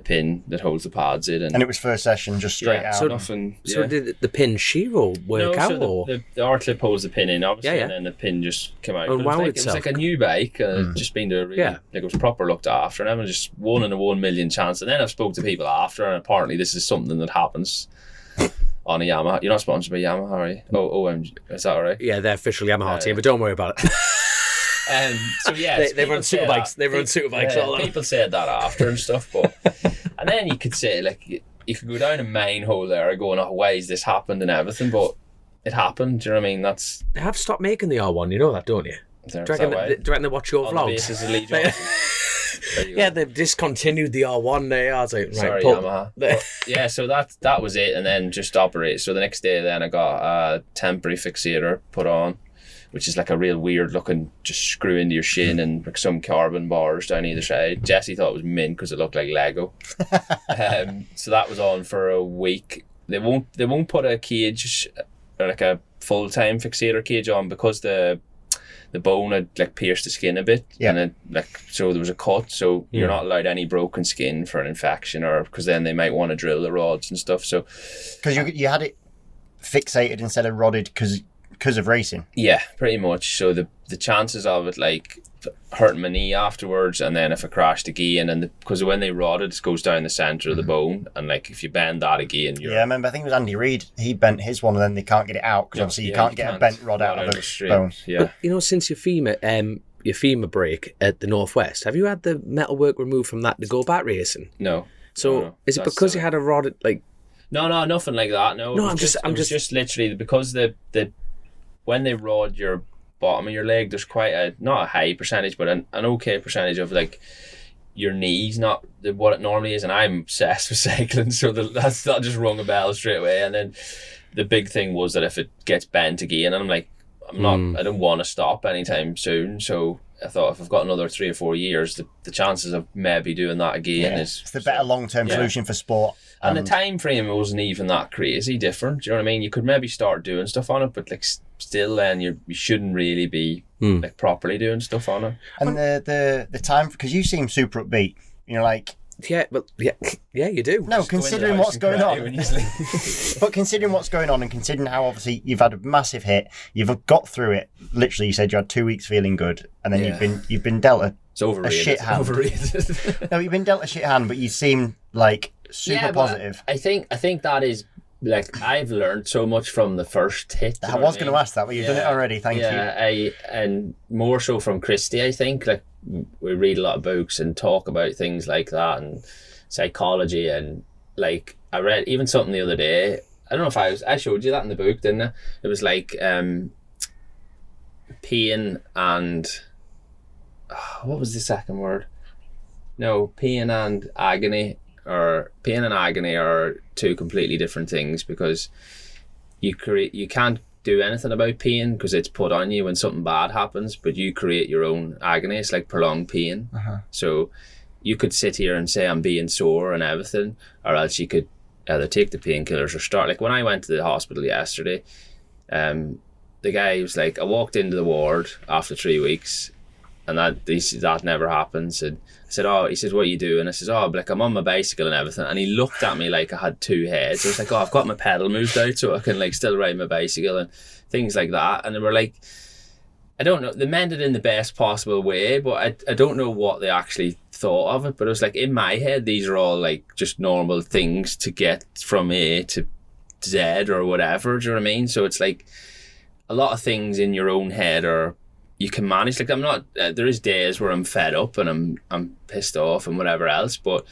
pin that holds the pads in. And it was first session, just straight out. So nothing. So did the pin shear or work out? So the R-clip holds the pin in, obviously, and then the pin just came out. And it was like a new bike, just been to like it was proper looked after, and I was just 1 in a 1 million chance. And then I spoke to people after, and apparently this is something that happens on a Yamaha. You're not sponsored by Yamaha, are you? Oh, OMG, is that all right? Yeah, they're official Yamaha team, but don't worry about it. So yeah, they run super bikes. They run super bikes. Yeah, people said that after and stuff, but and then you could say like you could go down a mine hole there, going, "Oh, why has this happened?" and everything, but it happened. Do you know what I mean? They have stopped making the R1. You know that, don't you? Do you reckon they watch your on vlogs? The basis of Lee Johnston. Yeah, they've discontinued the R1 there. I was like, right, sorry, Yamaha. Yeah, so that was it, and then just operate. So the next day, then I got a temporary fixator put on, which is like a real weird looking, just screw into your shin and like some carbon bars down either side. Jesse thought it was mint because it looked like Lego. So that was on for a week. They won't put a cage, or like a full-time fixator cage on, because the bone had like pierced the skin a bit, and it, like, so there was a cut. So you're not allowed any broken skin for an infection, or because then they might want to drill the rods and stuff. So because you had it fixated instead of rodded because of racing. Yeah, pretty much. So the chances of it like hurting my knee afterwards, and then if I crashed again, and because when they rod it goes down the centre of the bone, and like if you bend that again, I remember, I think it was Andy Reid, he bent his one and then they can't get it out because obviously you can't get a bent rod out of a bone. Yeah. But, since your femur break at the Northwest, have you had the metalwork removed from that to go back racing? No. So is it because you had a rod like? No, nothing like that. No, I'm just literally because the when they rod your bottom of your leg, there's quite not a high percentage, but an okay percentage of like your knees, not what it normally is. And I'm obsessed with cycling, so that just rung a bell straight away. And then the big thing was that if it gets bent again, and I'm like, I don't want to stop anytime soon. So I thought if I've got another 3 or 4 years, the chances of maybe doing that again is it's the better long-term solution for sport. And the time frame wasn't even that crazy different. Do you know what I mean? You could maybe start doing stuff on it, but like still, then you shouldn't really be like properly doing stuff on it. And the time, because you seem super upbeat. Like. Yeah, but yeah, you do. No, considering what's going on. But considering what's going on, and considering how obviously you've had a massive hit, you've got through it. Literally, you said you had 2 weeks feeling good, and then you've been dealt a shit hand. Overrated. No, you've been dealt a shit hand, but you seem like super positive. I think that is like, I've learned so much from the first hit. I was going to ask that, but you've done it already. Thank you. And more so from Christy. I think like we read a lot of books and talk about things like that and psychology, and like I read even something the other day. I don't know if I showed you that in the book, didn't I? It was like pain and what was the second word? No, pain and agony and agony are two completely different things, because you can't do anything about pain because it's put on you when something bad happens, but you create your own agony. It's like prolonged pain. So you could sit here and say I'm being sore and everything, or else you could either take the painkillers or start. Like when I went to the hospital yesterday, the guy was like, I walked into the ward after 3 weeks, and that never happens. And I said, oh, he says, what are you doing? I says, oh, like I'm on my bicycle and everything. And he looked at me like I had two heads. I was like, oh, I've got my pedal moved out so I can like still ride my bicycle and things like that. And they were like, I don't know, they meant it in the best possible way, but I don't know what they actually thought of it. But it was like, in my head, these are all like just normal things to get from A to Z or whatever. Do you know what I mean? So it's like a lot of things in your own head are, you can manage. Like I'm not, there is days where I'm fed up and I'm pissed off and whatever else, but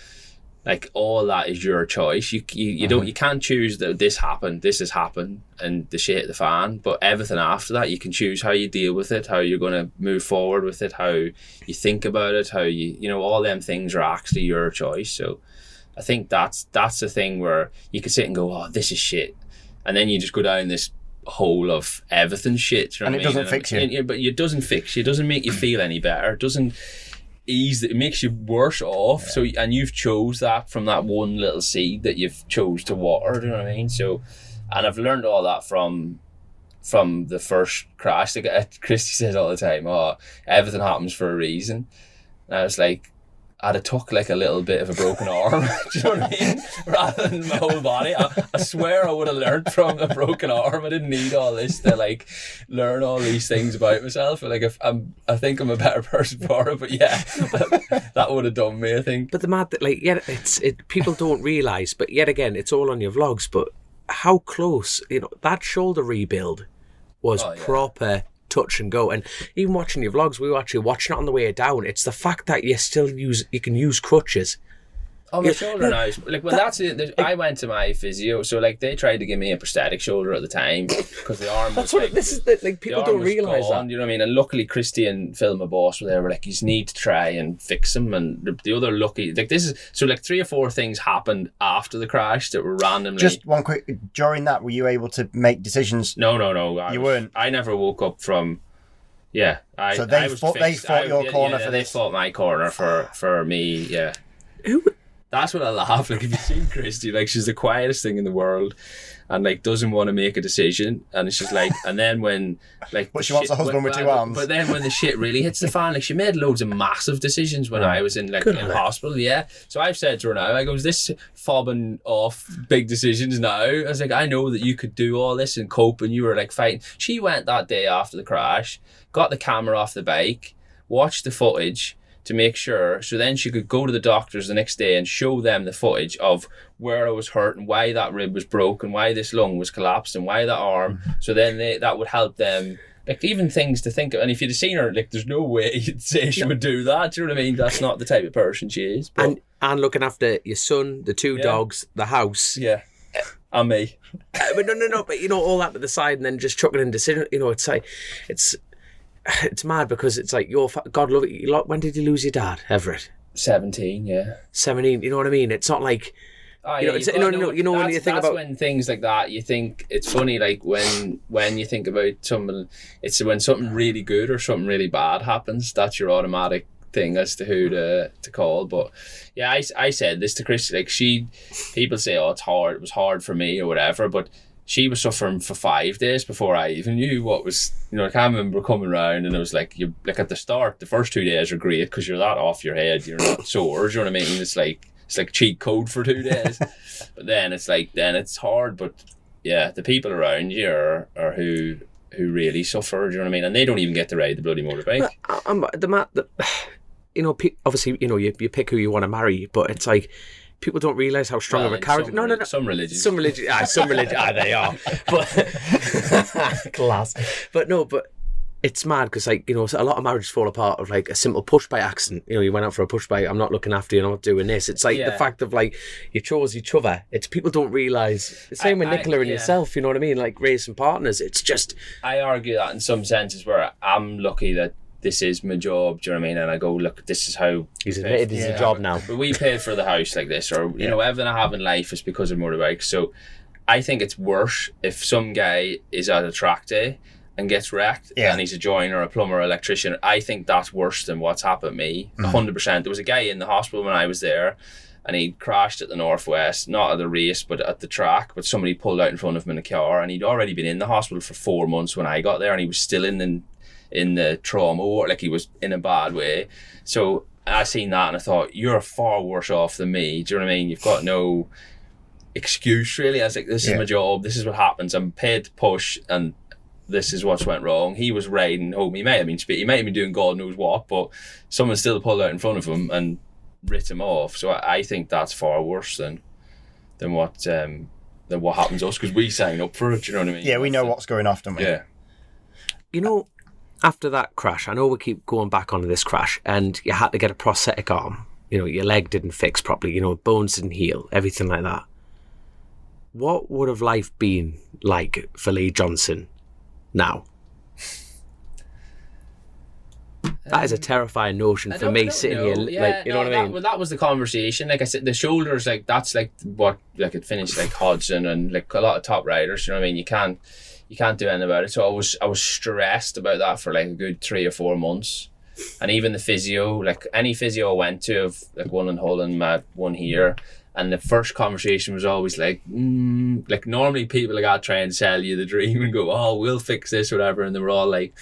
like all that is your choice. You can't choose that this has happened and the shit hit the fan, but everything after that you can choose how you deal with it, how you're going to move forward with it, how you think about it, how you all them things are actually your choice. So I think that's the thing where you can sit and go, oh, this is shit, and then you just go down this hole of everything shit, you know, and it doesn't fix you. But it doesn't fix you. It doesn't make you feel any better. It doesn't ease. It makes you worse off. Yeah. So, and you've chose that from that one little seed that you've chose to water. Do you know what I mean? So, and I've learned all that from the first crash. Like Christy says all the time, oh, everything happens for a reason. And I was like, I'd have took like a little bit of a broken arm, do you know what I mean? Rather than my whole body. I swear I would have learned from a broken arm. I didn't need all this to like learn all these things about myself. Like I think I'm a better person for it, but yeah, that would have done me, I think. But the mad that like, yeah, people don't realise, but yet again, it's all on your vlogs, but how close, that shoulder rebuild was proper touch and go. And even watching your vlogs, we were actually watching it on the way down. It's the fact that you can use crutches. Oh, my shoulder now. Like, well, that's it. I went to my physio, so like they tried to give me a prosthetic shoulder at the time because the arm. That's what this is. Like people don't realise that. You know what I mean? And luckily, Christy and Phil, my boss, were there. Were like, you need to try and fix him. And the other lucky, like this is so like 3 or 4 things happened after the crash that were randomly. Just one quick. During that, were you able to make decisions? No. You weren't. I never woke up from. Yeah, so they fought your corner for this. They fought my corner for me. Yeah. Who? That's what I laugh. Like if you see Christy, like she's the quietest thing in the world, and like doesn't want to make a decision, and it's just like, and then when like, but she wants a husband with 2 arms. But then when the shit really hits the fan, like she made loads of massive decisions when I was in hospital. Yeah. So I've said to her now, I go, is this fobbing off big decisions now? I was like, I know that you could do all this and cope, and you were like fighting. She went that day after the crash, got the camera off the bike, watched the footage to make sure, so then she could go to the doctors the next day and show them the footage of where I was hurt and why that rib was broken, why this lung was collapsed and why that arm. So then that would help them, like even things to think of. And if you'd have seen her, like there's no way you'd say she would do that. Do you know what I mean? That's not the type of person she is. But, and looking after your son, the 2 dogs, the house. Yeah. And me. But no, but all that to the side and then just chucking in decision. It's like, it's mad because it's like God love it. When did you lose your dad, Everett? 17, yeah. 17. You know what I mean? It's not like when you think about, that's when things like that, you think it's funny. Like when you think about something, it's when something really good or something really bad happens. That's your automatic thing as to who to call. But yeah, I said this to Christy. Like people say, oh, it's hard. It was hard for me or whatever, but. She was suffering for 5 days before I even knew what was, I can't remember coming around and it was like, at the start, the first 2 days are great because you're that off your head, you're not sore, do you know what I mean? It's like cheat code for 2 days. But then it's hard, but yeah, the people around you are who really suffer, do you know what I mean? And they don't even get to ride the bloody motorbike. Obviously, you pick who you want to marry, but it's like, people don't realise how strong of a character. No. Some religions. They are. But class. But it's mad because a lot of marriages fall apart of like a simple push bike accident. You went out for a push bike. I'm not looking after you. I'm not doing this. It's like the fact of like you chose each other. It's people don't realise. The same with Nicola and yourself. You know what I mean? Like racing partners. It's just. I argue that in some senses where I'm lucky that this is my job, do you know what I mean? And I go, look, this is how... He's admitted it's a job now. But we paid for the house like this, or, you know, everything I have in life is because of motorbikes. So I think it's worse if some guy is at a track day and gets wrecked and he's a joiner, a plumber, or electrician. I think that's worse than what's happened to me, 100%. There was a guy in the hospital when I was there, and he crashed at the Northwest, not at the race, but at the track. But somebody pulled out in front of him in a car, and he'd already been in the hospital for 4 months when I got there, and he was still in the trauma ward, like he was in a bad way. So I seen that and I thought, you're far worse off than me. Do you know what I mean? You've got no excuse, really. I was like, this is my job, this is what happens, I'm paid to push, and this is what's went wrong. He was riding home, he may have been doing God knows what, but someone still pulled out in front of him and writ him off. So I think that's far worse than what happens to us, because we sign up for it, do you know what I mean? Yeah, we know what's going off, don't we? Yeah. You know, after that crash, I know we keep going back onto this crash, and you had to get a prosthetic arm. You know, your leg didn't fix properly, you know, bones didn't heal, everything like that. What would have life been like for Lee Johnston now? That is a terrifying notion for me sitting here. Like, you know what I mean? That was the conversation. Like I said, the shoulders, like that's like what, like it finished like Hodgson and like a lot of top riders. You know what I mean? You can't do anything about it. So I was stressed about that for like a good 3 or 4 months. And even the physio, like any physio I went to, of like one in Holland, one here, and the first conversation was always like normally people like I'll try and sell you the dream and go, oh, we'll fix this or whatever, and they were all like,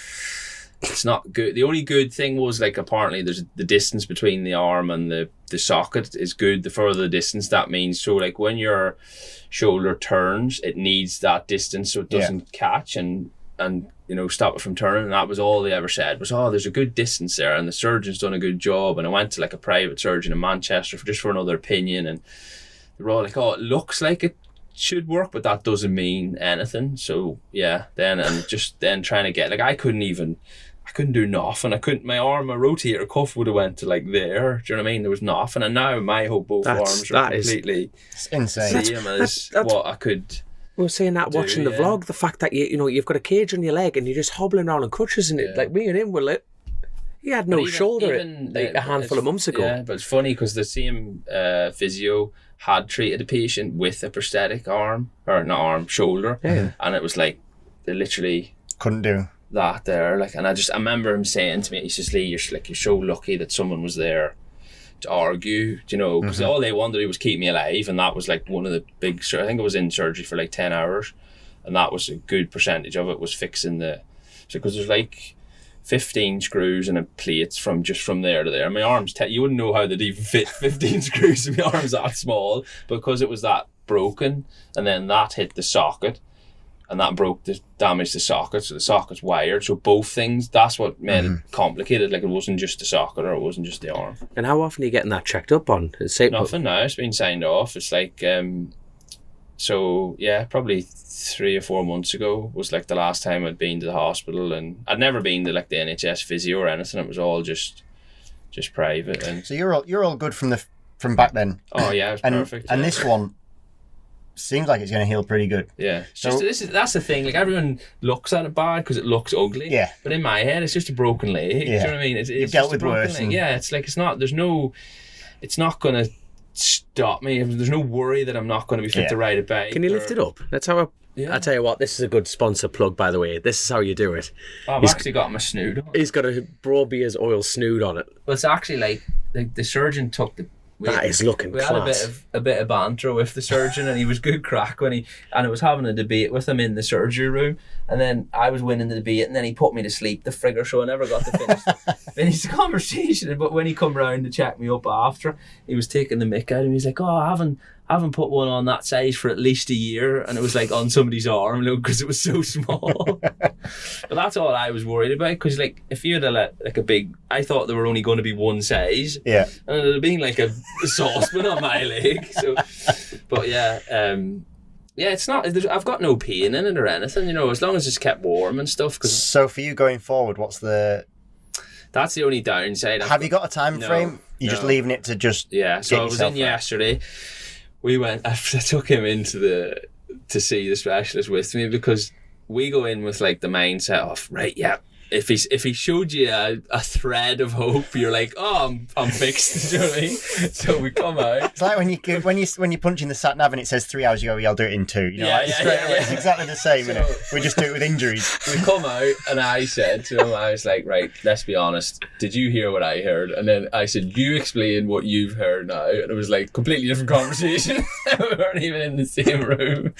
it's not good. The only good thing was like apparently there's the distance between the arm and the socket is good. The further the distance, that means, so like when your shoulder turns, it needs that distance so it doesn't catch and you know, stop it from turning. And that was all they ever said was, oh, there's a good distance there and the surgeon's done a good job. And I went to like a private surgeon in Manchester for another opinion, and they were all like, oh, it looks like it should work, but that doesn't mean anything. So yeah, then trying to get, like, I couldn't do nothing. My rotator cuff would have went to like there. Do you know what I mean? There was nothing, and now my both arms are completely insane. Same as what I could. We were saying that watching the vlog, the fact that you know you've got a cage on your leg and you're just hobbling around on crutches, and it, like me and him were like, he had no shoulder a handful of months ago. Yeah, but it's funny because the same physio had treated a patient with a prosthetic arm, or not arm, shoulder, and it was like they literally couldn't do that there. Like, and I remember him saying to me, he says, Lee, you're so lucky that someone was there to argue, you know, because all they wanted to do was keep me alive, and that was like one of the big, I think I was in surgery for like 10 hours, and that was a good percentage of it was fixing because there's like 15 screws and a plates from there to there. My arms, you wouldn't know how they'd even fit 15 screws in my arms that small, because it was that broken, and then that hit the socket, and that damaged the socket, so the socket's wired. So both things, that's what made it complicated. Like, it wasn't just the socket, or it wasn't just the arm. And how often are you getting that checked up on? Nothing now, it's been signed off. It's like, so yeah, probably 3 or 4 months ago was like the last time I'd been to the hospital, and I'd never been to like the NHS physio or anything. It was all just private. And so you're all good from back then. Oh yeah, it was perfect. And this one seems like it's going to heal pretty good. Yeah, that's the thing. Like, everyone looks at it bad because it looks ugly. Yeah. But in my head, it's just a broken leg. Yeah. Do you know what I mean? It's You've dealt with broken worse. leg. Yeah, it's like it's not going to stop me. There's no worry that I'm not going to be fit to ride a bike. Can you lift it up? That's how I tell you what, this is a good sponsor plug, by the way. This is how you do it. I've actually got my snood on. He's got a Brobeer's oil snood on it. Well, it's actually like the surgeon took the... That is looking class. Had a bit of banter with the surgeon, and he was good crack and I was having a debate with him in the surgery room, and then I was winning the debate, and then he put me to sleep, the frigger, so I never got to finish the conversation. But when he come round to check me up after, he was taking the mick out of me. He's like, oh, I haven't put one on that size for at least a year, and it was like on somebody's arm, because it was so small. But that's all I was worried about, because like if you had I thought there were only going to be one size, and it would have been like a saucepan on my leg. So, but yeah, it's not. I've got no pain in it or anything, you know, as long as it's kept warm and stuff. So for you going forward, that's the only downside. Have you got a time frame? You're just leaving it to just So I was in yesterday. We went. I took him to see the specialist with me, because we go in with like the mindset of, right, yeah, if he showed you a thread of hope, you're like, oh, I'm fixed. Do you know what I mean? So we come out. It's like when you punch in the sat nav and it says 3 hours, you go, yeah, I'll do it in 2. You know, It's exactly the same, isn't it? We just do it with injuries. We come out and I said to him, I was like, right, let's be honest. Did you hear what I heard? And then I said, you explain what you've heard now. And it was like completely different conversation. We weren't even in the same room.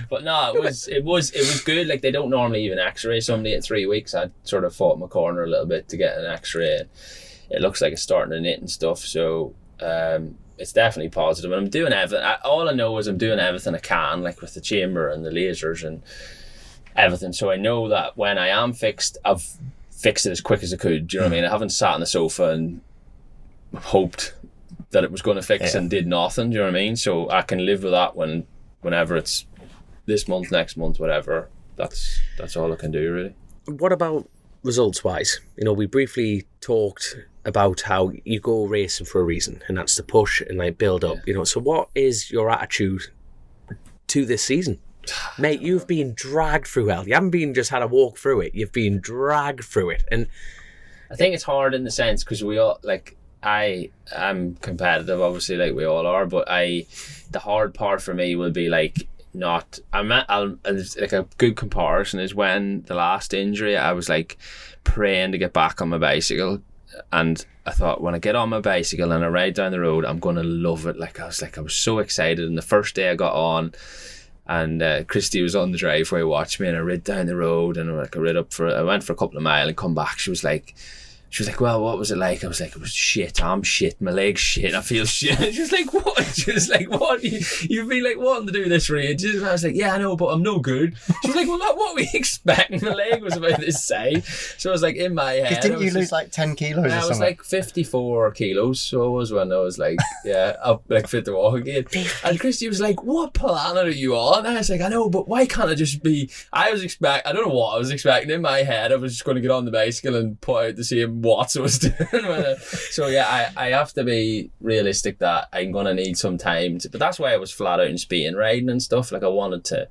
But no, it was good. Like, they don't normally even x-ray somebody at 3 weeks. I sort of fought my corner a little bit to get an x-ray. It looks like it's starting to knit and stuff. So it's definitely positive. And I'm doing everything. All I know is I'm doing everything I can, like with the chamber and the lasers and everything. So I know that when I am fixed, I've fixed it as quick as I could. Do you know what I mean? I haven't sat on the sofa and hoped that it was going to fix and did nothing. Do you know what I mean? So I can live with that whenever it's this month, next month, whatever. That's all I can do, really. What about results-wise? You know, we briefly talked about how you go racing for a reason, and that's to push and like build up. You know, so what is your attitude to this season, mate? You've been dragged through hell. You haven't been just had a walk through it. You've been dragged through it, and I think it's hard in the sense because we all like. I'm competitive, obviously, like we all are, but the hard part for me will be like like a good comparison is when the last injury I was like praying to get back on my bicycle, and I thought when I get on my bicycle and I ride down the road I'm gonna love it. I was so excited, and the first day I got on and Christy was on the driveway watching me, and I rid down the road, and I went for a couple of miles and come back. She was like, well, what was it like? I was like, it was shit. I'm shit. My leg's shit. I feel shit. She was like, what? She was like, what? You've been like wanting to do this for ages. And I was like, yeah, I know, but I'm no good. She was like, well, not what we expect. My leg was about this size. So I was like, in my head. Didn't you lose like 10 kilos or something? I was like 54 kilos. So I was when I was like, up like fit to walk again. And Christy was like, what planet are you on? And I was like, I know, but why can't I just be? I don't know what I was expecting. In my head, I was just going to get on the bicycle and put out the same watts I was doing. So yeah, I have to be realistic that I'm going to need some time but that's why I was flat out in Spain riding and stuff. Like I wanted to.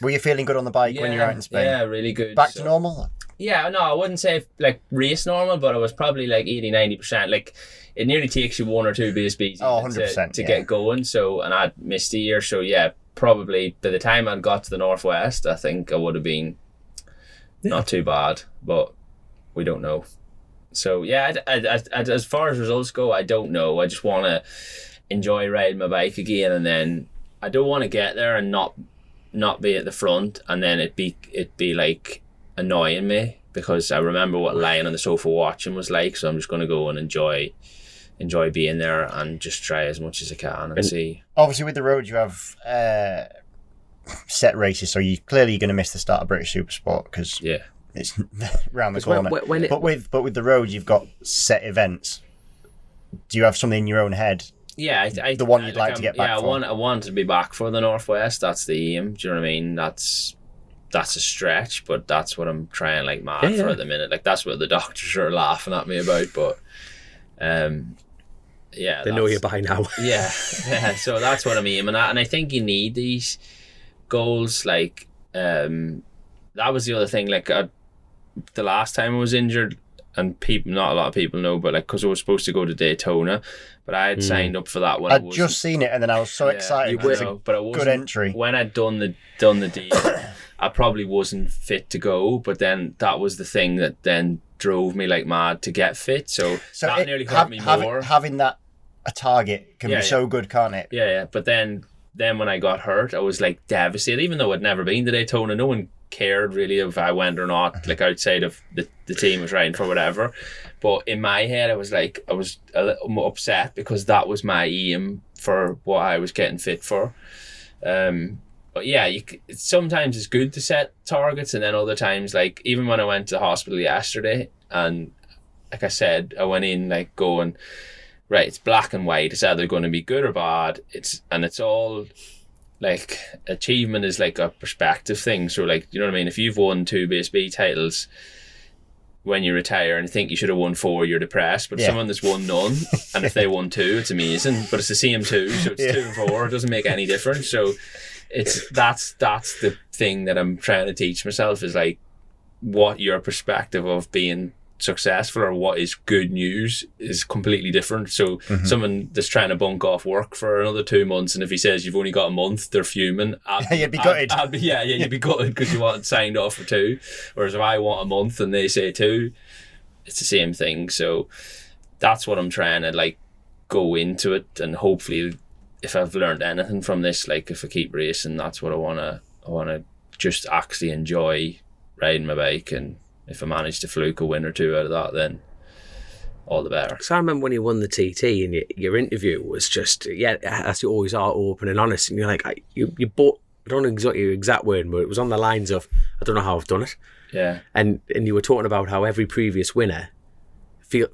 Were you feeling good on the bike when you were out in Spain? Yeah, really good. Back to normal? Yeah, no, I wouldn't say like race normal, but I was probably like 80-90%. Like it nearly takes you 1 or 2 BSBs 100%, to get going. So, and I'd missed a year. So yeah, probably by the time I'd got to the Northwest, I think I would have been not too bad, but we don't know. So yeah, as far as results go, I don't know. I just want to enjoy riding my bike again, and then I don't want to get there and not be at the front, and then it be like annoying me, because I remember what lying on the sofa watching was like. So I'm just going to go and enjoy being there and just try as much as I can and see. Obviously, with the road, you have set races, so you're clearly going to miss the start of British Supersport because it's round the corner. But with the road, you've got set events. Do you have something in your own head? Yeah, the one you'd like to get back for? I want to be back for the Northwest. That's the aim. Do you know what I mean? That's a stretch, but that's what I'm trying like mad for at the minute. Like that's what the doctors are laughing at me about. But they know you by now. yeah. So that's what I'm aiming at, and I think you need these goals. Like that was the other thing. Like the last time I was injured, and not a lot of people know, but like because I was supposed to go to Daytona, but I had signed up for that when I'd just seen it, and then I was so excited. But it wasn't, good entry. When I'd done the deal, I probably wasn't fit to go. But then that was the thing that then drove me like mad to get fit. So that nearly hurt me more. Having that a target can be so good, can't it? Yeah. But then when I got hurt, I was like devastated. Even though I'd never been to Daytona, no one cared really if I went or not, like outside of the team was riding for whatever. But in my head I was a little upset because that was my aim for what I was getting fit for. But yeah, sometimes it's good to set targets, and then other times, like even when I went to the hospital yesterday, and like I said, I went in like going, right, it's black and white, it's either going to be good or bad, it's all like achievement is like a perspective thing. So like, you know what I mean, if you've won 2 BSB titles when you retire and you think you should have won 4, you're depressed. But someone that's won none, and if they won 2, it's amazing. But it's the same 2, so it's 2 and 4, it doesn't make any difference. So that's the thing that I'm trying to teach myself, is like what your perspective of being successful or what is good news is completely different. So someone that's trying to bunk off work for another 2 months, and if he says you've only got a month, they're fuming. You'd be gutted. You'd be gutted because you want signed off for 2. Whereas if I want a month and they say 2, it's the same thing. So that's what I'm trying to like go into it, and hopefully if I've learned anything from this, like if I keep racing, that's what I wanna just actually enjoy riding my bike, and if I manage to fluke a win or 2 out of that, then all the better. So I remember when you won the TT and your interview was just, as you always are, open and honest, and you're like, you bought, I don't know exactly your exact word, but it was on the lines of, I don't know how I've done it. Yeah. And you were talking about how every previous winner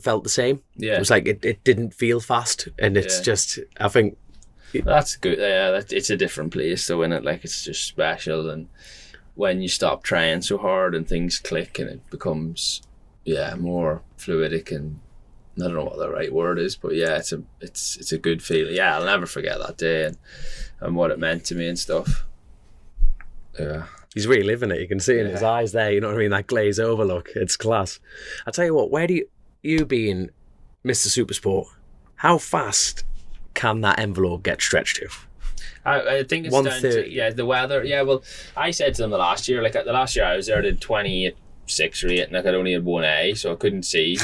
felt the same. Yeah. It was like, it didn't feel fast, and it's just, I think... That's good. Yeah, it's a different place to win it. Like, it's just special, and when you stop trying so hard and things click and it becomes more fluidic, and I don't know what the right word is, but it's a good feeling. Yeah, I'll never forget that day and what it meant to me and stuff. Yeah, he's really living it. You can see in his eyes there, you know what I mean, that glaze over look. It's class. I tell you what, where do you being Mr. Supersport, how fast can that envelope get stretched to? I think it's down to the weather. Yeah, well, I said to them the last year I was there, I did 28.6 rate, and I could only had 1A, so I couldn't see.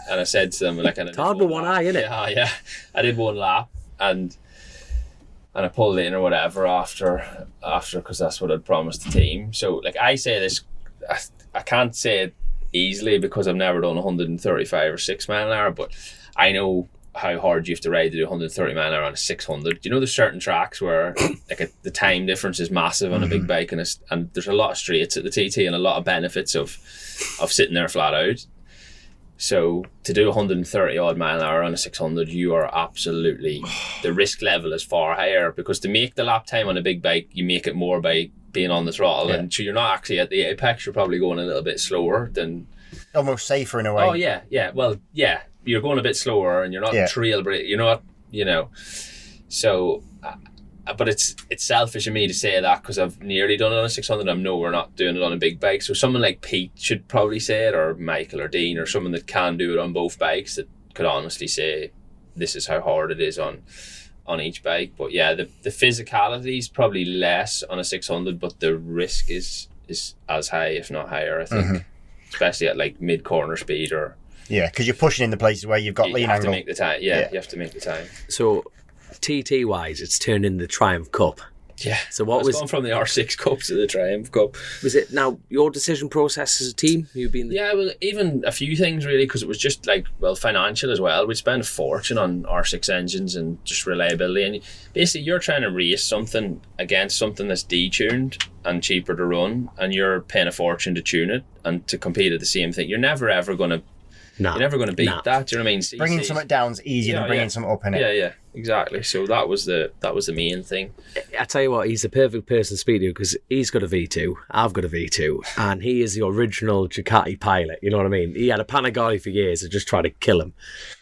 And I said to them, like, it's hard with 1 eye, isn't it? Yeah. I did 1 lap, and I pulled in or whatever after because that's what I'd promised the team. So, like, I say this, I can't say it easily because I've never done 135 or 6 mile an hour, but I know how hard you have to ride to do 130 mile an hour on a 600. You know, there's certain tracks where like the time difference is massive on a big bike, and there's a lot of straights at the TT and a lot of benefits of sitting there flat out. So to do 130 odd mile an hour on a 600, you are absolutely, the risk level is far higher, because to make the lap time on a big bike, you make it more by being on the throttle, and so you're not actually at the apex, you're probably going a little bit slower than... Almost safer in a way. Oh yeah, well, yeah. You're going a bit slower, and you're not trail brake. You're not, So, but it's selfish of me to say that because I've nearly done it on a 600. I know we're not doing it on a big bike. So someone like Pete should probably say it, or Michael or Dean, or someone that can do it on both bikes that could honestly say this is how hard it is on each bike. But yeah, the physicality is probably less on a 600, but the risk is as high, if not higher, I think, especially at like mid corner speed or. Yeah, because you're pushing in the places where you've got lean angle. You have to make the time. Yeah, you have to make the time. So, TT wise, it's turned into the Triumph Cup. Yeah. So what was gone from the R6 Cup to the Triumph Cup? Was it now your decision process as a team? Yeah, well, even a few things really, because it was just like, well, financial as well. We'd spend a fortune on R6 engines and just reliability, and basically you're trying to race something against something that's detuned and cheaper to run, and you're paying a fortune to tune it and to compete at the same thing. You're never ever going to. You're never going to beat that. Do you know what I mean? Bringing something down's easier than bringing something up in it. Yeah, exactly. So that was the main thing. I tell you what, he's the perfect person to speak to, because he's got a V2, I've got a V2, and he is the original Ducati pilot. You know what I mean? He had a Panigale for years and just tried to kill him.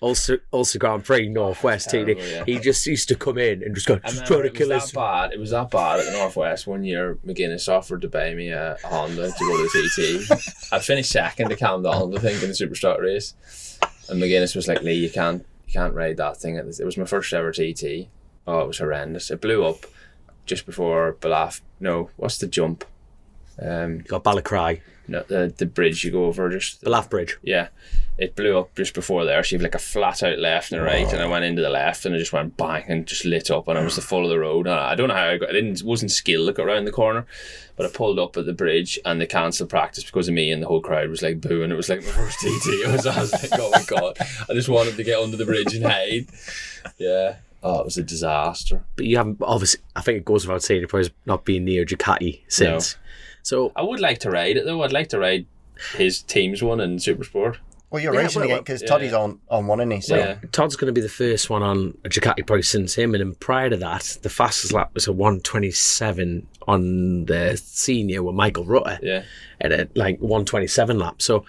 Also Grand Prix Northwest TD. Yeah. He just used to come in and just go, just try to kill us. It was that bad at the Northwest. One year, McGuinness offered to buy me a Honda to go to the TT. I finished second to Cam Donald, I think, in the Supersport race. And McGuinness was like, Lee, you can't ride that thing. It was my first ever TT. Oh, it was horrendous. It blew up just before Balaf. No, what's the jump? You got Balacry. No, the bridge you go over, just Balaf Bridge. Yeah, it blew up just before there. So you have like a flat out left and a right, and I went into the left, and it just went bang and just lit up, and I was the full of the road. I don't know how I got. It wasn't skill to go around the corner, but I pulled up at the bridge, and they cancelled practice because of me, and the whole crowd was like booing. It was like my first TT. I was like, oh my god! I just wanted to get under the bridge and hide. Yeah. Oh, it was a disaster. But you haven't, obviously, I think it goes without saying, you've probably not been near Ducati since. No. So I would like to ride it though. I'd like to ride his team's one in Supersport. Well, you're racing again because Toddy's on one, isn't he? So. Todd's going to be the first one on a Ducati probably since him, and then prior to that, the fastest lap was a 1:27 on the senior with Michael Rutter. Yeah, at a like 1:27 lap. So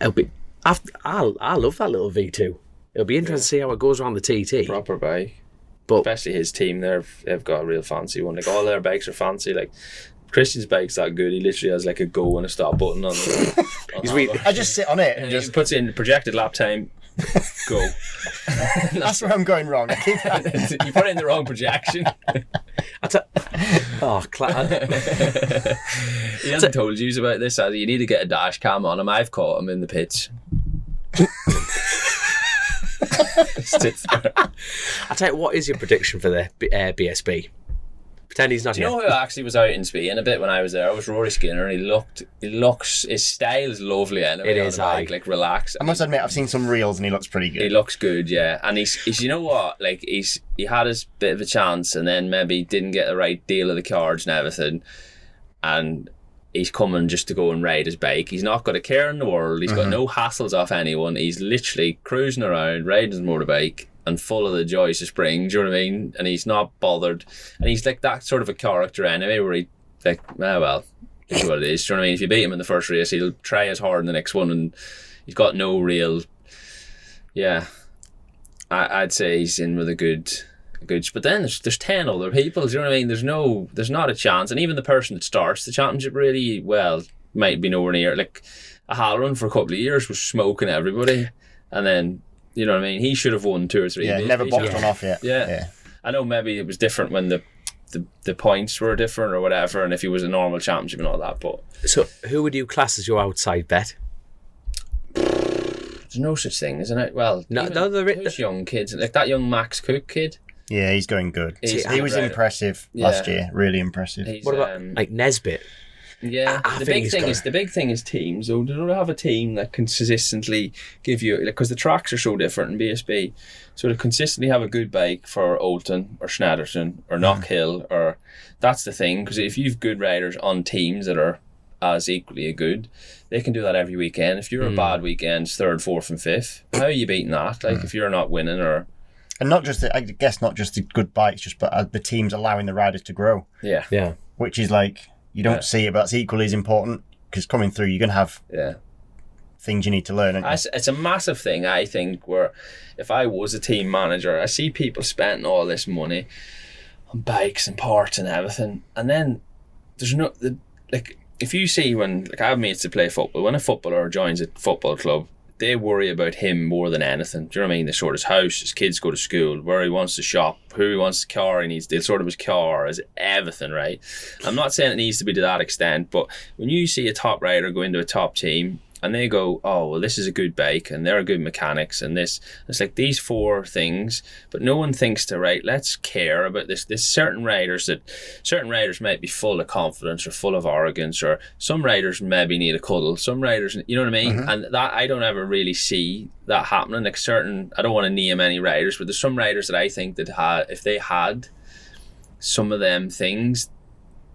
it'll be. I love that little V2. It'll be interesting to see how it goes around the TT. Proper bike, but especially his team. They've got a real fancy one. Like all their bikes are fancy. Like Christian's bike's that good. He literally has like a go and a stop button on it. I just sit on it and just puts in projected lap time. Go. That's where I'm going wrong. You put in the wrong projection. He hasn't told you about this, has he? You need to get a dash cam on him. I've caught him in the pits. I tell you, what is your prediction for the BSB? Pretend he's not Do you here. know who actually was out in speed a bit when I was there? I was Rory Skinner, and he looks, his style is lovely anyway. It is, like relaxed. I must admit, I've seen some reels and he looks pretty good. He looks good, yeah. And he's you know what? Like he had his bit of a chance, and then maybe didn't get the right deal of the cards and everything. And he's coming just to go and ride his bike. He's not got a care in the world. He's got no hassles off anyone. He's literally cruising around, riding his motorbike, and full of the joys of spring, do you know what I mean? And he's not bothered. And he's like that sort of a character anyway, where he like, well, it's what it is, do you know what I mean? If you beat him in the first race, he'll try as hard in the next one, and he's got no real, I'd say he's in with a good, but then there's 10 other people, do you know what I mean? There's not a chance. And even the person that starts the championship really, well, might be nowhere near. Like, a Halloran for a couple of years was smoking everybody, and then, you know what I mean? He should have won 2 or 3. Yeah, never boxed one off yet. Yeah. I know maybe it was different when the points were different or whatever, and if he was a normal championship and all that. But so, who would you class as your outside bet? There's no such thing, isn't it? Well, those young kids, like that young Max Cook kid. Yeah, he's going good. He was impressive last year. Really impressive. What about like Nesbitt? Yeah, the big thing is teams. So they don't have a team that can consistently give you, because the tracks are so different in BSB. So to consistently have a good bike for Oulton or Schneiderson or Knockhill, or that's the thing. Because if you've good riders on teams that are as equally good, they can do that every weekend. If you're a bad weekend, 3rd, 4th, and 5th, how are you beating that? Like if you're not winning, or and not just I guess not just the good bikes, but the teams allowing the riders to grow. Yeah. Which is like. You don't see it, but that's equally as important, because coming through, you're going to have things you need to learn. It's a massive thing, I think, where if I was a team manager, I see people spending all this money on bikes and parts and everything, and then there's no, like, if you see when, like, I have mates that play football, when a footballer joins a football club, they worry about him more than anything. Do you know what I mean? They sort his house, his kids go to school, where he wants to shop, who he wants to car he needs. They'll sort of his car as everything, right? I'm not saying it needs to be to that extent, but when you see a top rider go into a top team and they go, oh, well, this is a good bike and they're good mechanics and this, it's like these 4 things, but no one thinks to, right, let's care about this. There's certain riders might be full of confidence or full of arrogance, or some riders maybe need a cuddle, some riders, you know what I mean? And that, I don't ever really see that happening. Like I don't want to name any riders, but there's some riders that I think that if they had some of them things,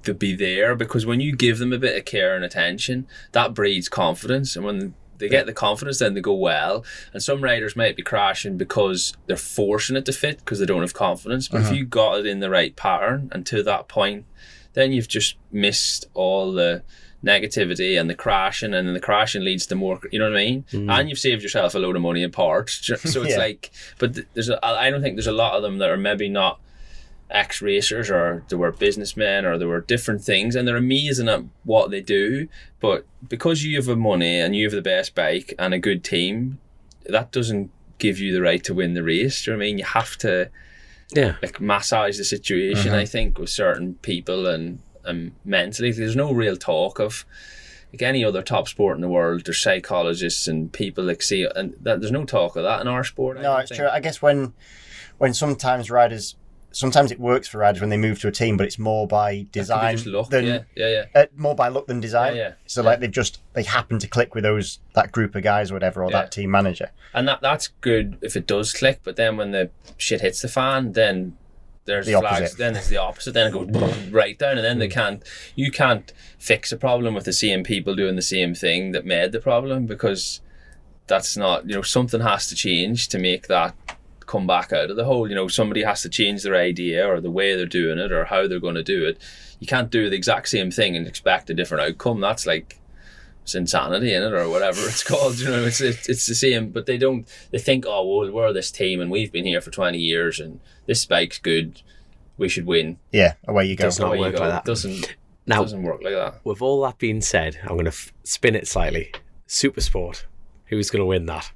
to be there, because when you give them a bit of care and attention, that breeds confidence, and when they get the confidence, then they go well. And some riders might be crashing because they're forcing it to fit because they don't have confidence, but if you got it in the right pattern and to that point, then you've just missed all the negativity and the crashing, and then the crashing leads to more, you know what I mean? And you've saved yourself a load of money in parts. So it's like, but I don't think there's a lot of them that are maybe not ex-racers, or they were businessmen, or they were different things, and they're amazing at what they do, but because you have the money and you have the best bike and a good team, that doesn't give you the right to win the race. Do you know what I mean? You have to like massage the situation, I think, with certain people, and mentally there's no real talk of, like any other top sport in the world, there's psychologists and people like see, and there's no talk of that in our sport. No, it's true. I guess when sometimes riders, sometimes it works for riders when they move to a team, but it's more by design than more by luck than design. So like they happen to click with that group of guys or whatever, or that team manager. And that's good if it does click, but then when the shit hits the fan, then there's the flags. Opposite. Then it's the opposite. Then it goes right down, and then you can't fix a problem with the same people doing the same thing that made the problem, because that's not, something has to change to make that come back out of the hole. Somebody has to change their idea or the way they're doing it or how they're going to do it. You can't do the exact same thing and expect a different outcome. That's like, it's insanity in it, or whatever it's called. It's the same, but they think, oh well, we're this team and we've been here for 20 years and this bike's good, we should win. Yeah, away you go. Does not work like that. Doesn't. Now, it doesn't work like that. With all that being said, I'm going to spin it slightly. Supersport. Who's going to win that?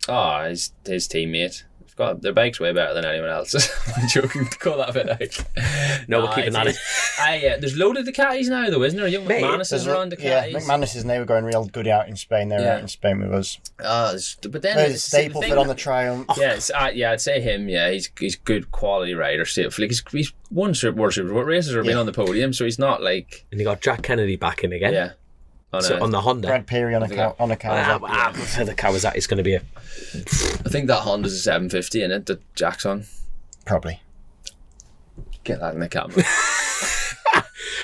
Oh, his teammate. Their bike's way better than anyone else's. I'm joking. Call that a bit out. No, we're keeping that in. There's loaded Ducatis now, though, isn't there? Young McManus is around Ducatis. Yeah, McManus is now going real good out in Spain. They're out in Spain with us. But then there's Stapleford on the Triumph. Yeah, I'd say him. Yeah, he's good quality rider. Stapleford. He's won World Supersport races or been on the podium, so he's not like. And you got Jack Kennedy back in again. Yeah. On the Honda. Brad Peary on a Kawasaki. The Kawasaki is going to be I think that Honda's a 750 in it that Jack's on. Probably. Get that in the camera.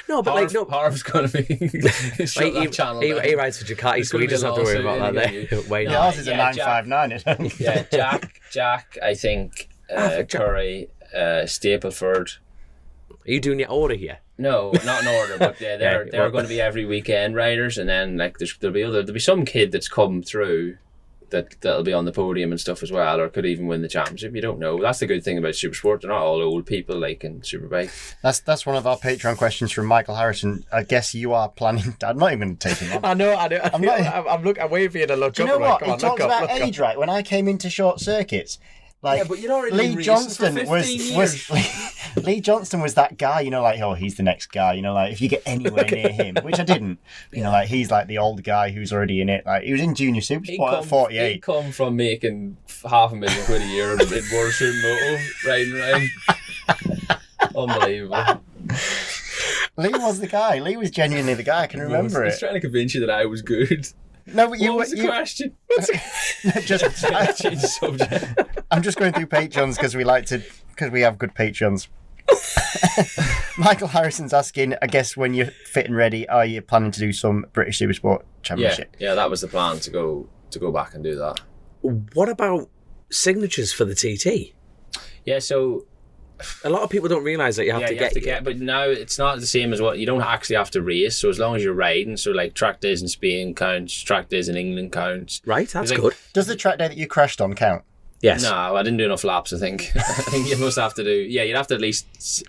No, but Harv's going to be. He rides for Ducati, so he doesn't have to worry about that there. Ours is a 959, isn't it? Yeah, Jack, I think, Curry, Stapleford. Are you doing your order here? No, not in order, but they're going to be every weekend riders, and then like there'll be some kid that's come through that'll be on the podium and stuff as well, or could even win the championship. You don't know. That's the good thing about Supersport. They're not all old people like in Superbike. That's one of our Patreon questions from Michael Harrison. I guess you are planning. I'm not even going to take him on. I know. I'm waiting for you to look up. You know what? He talks about age, right? When I came into short circuits. Like, but you'd already Lee Johnston was Lee Johnston was that guy, he's the next guy, like if you get anywhere near him, which I didn't, like he's like the old guy who's already in it. Like he was in Junior Supersport at 48. He come from making £500,000 a year in World Supermoto riding around. Unbelievable. Lee was the guy. Lee was genuinely the guy. I can remember it. He's trying to convince you that I was good. No, but what was the question? Change the subject. I'm just going through Patreons because we have good Patreons. Michael Harrison's asking, I guess when you're fit and ready, are you planning to do some British Supersport Championship? Yeah, that was the plan to go back and do that. What about signatures for the TT? Yeah, so a lot of people don't realise that you have to get, but now it's not the same as what you don't actually have to race. So as long as you're riding, so like track days in Spain counts, track days in England counts. Right, that's good. Does the track day that you crashed on count? Yes. No, I didn't do enough laps. I think. I think you must have to do. Yeah, you'd have to at least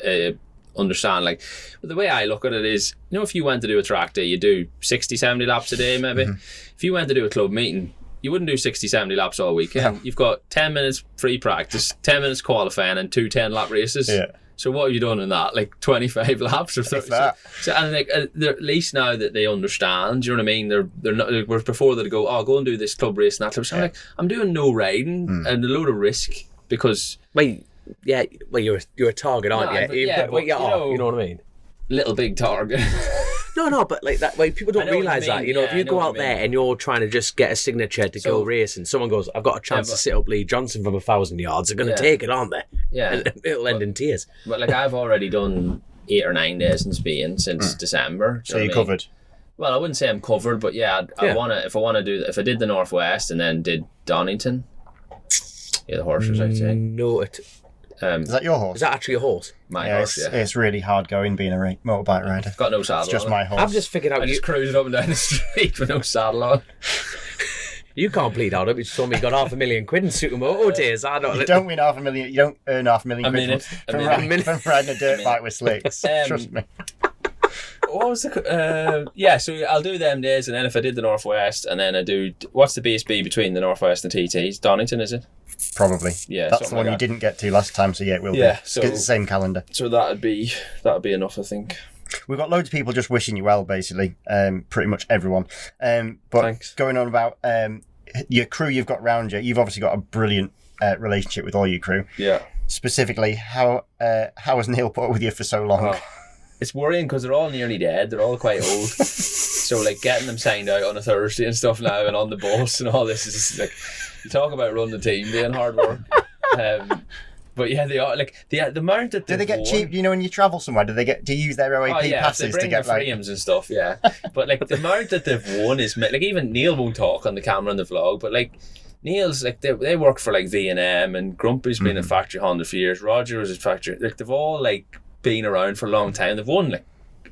understand. Like, but the way I look at it is, if you went to do a track day, you do 60, 70 laps a day, maybe. Mm-hmm. If you went to do a club meeting, you wouldn't do 60, 70 laps all weekend. You've got 10 minutes free practice, 10 minutes qualifying, and 2 10-lap races. Yeah. So what have you done in that? Like 25 laps or 30? So and like at least now that they understand, do you know what I mean? They're not. Whereas before they'd go, go and do this club race and that club. So I'm like, I'm doing no riding and a load of risk because. You're a target, aren't you? You know what I mean? Little big target. No, but like that way, people don't realise that. If you go out there and you're trying to just get a signature to go racing, someone goes, I've got a chance to sit up Lee Johnston from 1,000 yards. They're going to take it, aren't they? Yeah. And it'll end in tears. But like I've already done 8 or 9 days in Spain since December. So you're covered? Well, I wouldn't say I'm covered, but if I did the Northwest and then did Donington, the horses, I'd say. No, is that your horse? Is that actually a horse? My horse, It's really hard going being a motorbike rider. I've got no saddle. It's just my horse. I've just figured out. I just cruising up and down the street with no saddle on. You can't bleed out of it. You told me you got £500,000 in Supermoto days. You don't win £500,000. You don't earn £500,000 from riding a dirt bike with slicks. Trust me. What was the so I'll do them days, and then if I did the Northwest, and then I do what's the BSB between the Northwest and TTs? Donington, is it? Probably. Yeah, that's the one you didn't get to last time, so it will be. So it's the same calendar. So that'd be enough, I think. We've got loads of people just wishing you well, basically. Pretty much everyone. But thanks. Going on about your crew you've got round you, you've obviously got a brilliant relationship with all your crew. Yeah. Specifically, how has Neil put up with you for so long? It's worrying because they're all nearly dead. They're all quite old. So like getting them signed out on a Thursday and stuff now and on the bus and all this is like, you talk about running the team being hard work. But yeah, they are like the amount that do they get cheap? When you travel somewhere, do you use their OAP passes to get frames and stuff? Yeah, but like the amount that they've won is like even Neil won't talk on the camera in the vlog, but like Neil's like they work for like V&M and Grumpy's been in factory Honda for years. Roger was a factory. Like they've all like been around for a long time. They've won like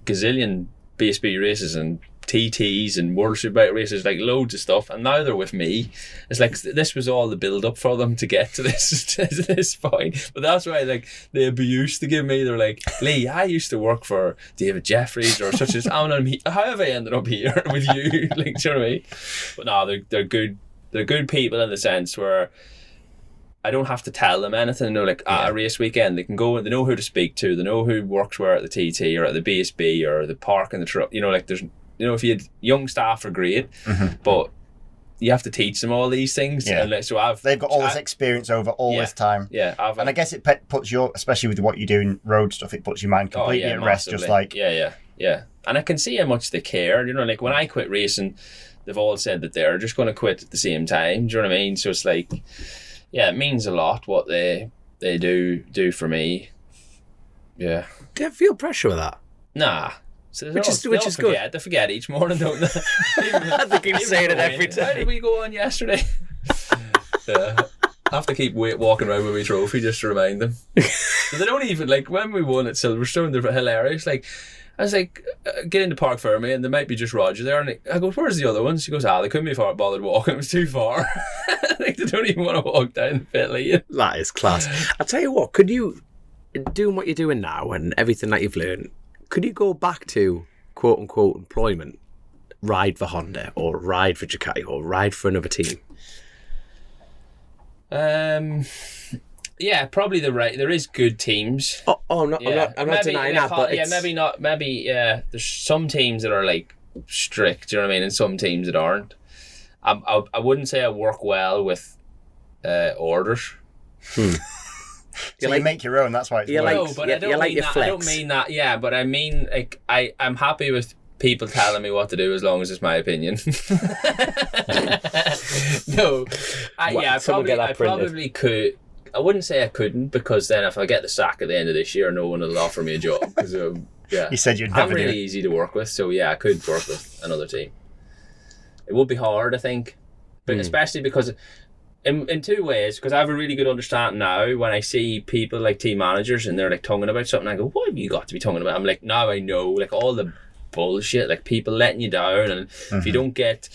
gazillion BSB races and TTs and World Superbike races, like loads of stuff, and now they're with me. It's like this was all the build up for them to get to this point. But that's why, like, the abuse to give me, they're like, Lee, I used to work for David Jeffries or such as how have I ended up here with you? Like, do you know what I mean? But no, they're good. They're good people in the sense where I don't have to tell them anything. They're like, at a race weekend, they can go and they know who to speak to. They know who works where at the TT or at the BSB or the park and the truck. You know, like there's, you know, if you had young staff are great, but you have to teach them all these things. Yeah. And like, so they've got all this experience over all this time. Yeah. And I guess it puts your, especially with what you do in road stuff, it puts your mind completely at rest. Massively. Just like Yeah. And I can see how much they care. You know, like when I quit racing, they've all said that they're just going to quit at the same time. Do you know what I mean? So it's like, yeah, it means a lot what they do for me. Yeah. Do you feel pressure with that? Nah. So which is good. They forget each morning, don't they? They keep saying it every time. How did we go on yesterday? I have to keep walking around with my trophy just to remind them. So they don't even, like, when we won at Silverstone, they're hilarious. Like, I was like, get into Park Fermi and there might be just Roger there. And I go, where's the other ones? She goes, they couldn't be bothered walking. It was too far. Like, they don't even want to walk down the pit lane. That is class. I'll tell you what, could you, doing what you're doing now and everything that you've learned, could you go back to quote unquote employment, ride for Honda or ride for Ducati or ride for another team? Yeah, probably there is good teams. I'm not denying that, but there's some teams that are like strict, do you know what I mean, and some teams that aren't. I wouldn't say I work well with orders. So you make your own, that's why it's I don't mean that. Yeah, but I mean, like, I'm happy with people telling me what to do as long as it's my opinion. I probably could. I wouldn't say I couldn't, because then if I get the sack at the end of this year, no one will offer me a job. Because you said you'd never. I'm really easy to work with, so yeah, I could work with another team. It would be hard, I think, but especially because in two ways. Because I have a really good understanding now when I see people like team managers and they're like tonguing about something. I go, "What have you got to be tonguing about?" I'm like, now I know, like, all the bullshit, like people letting you down, and if you don't get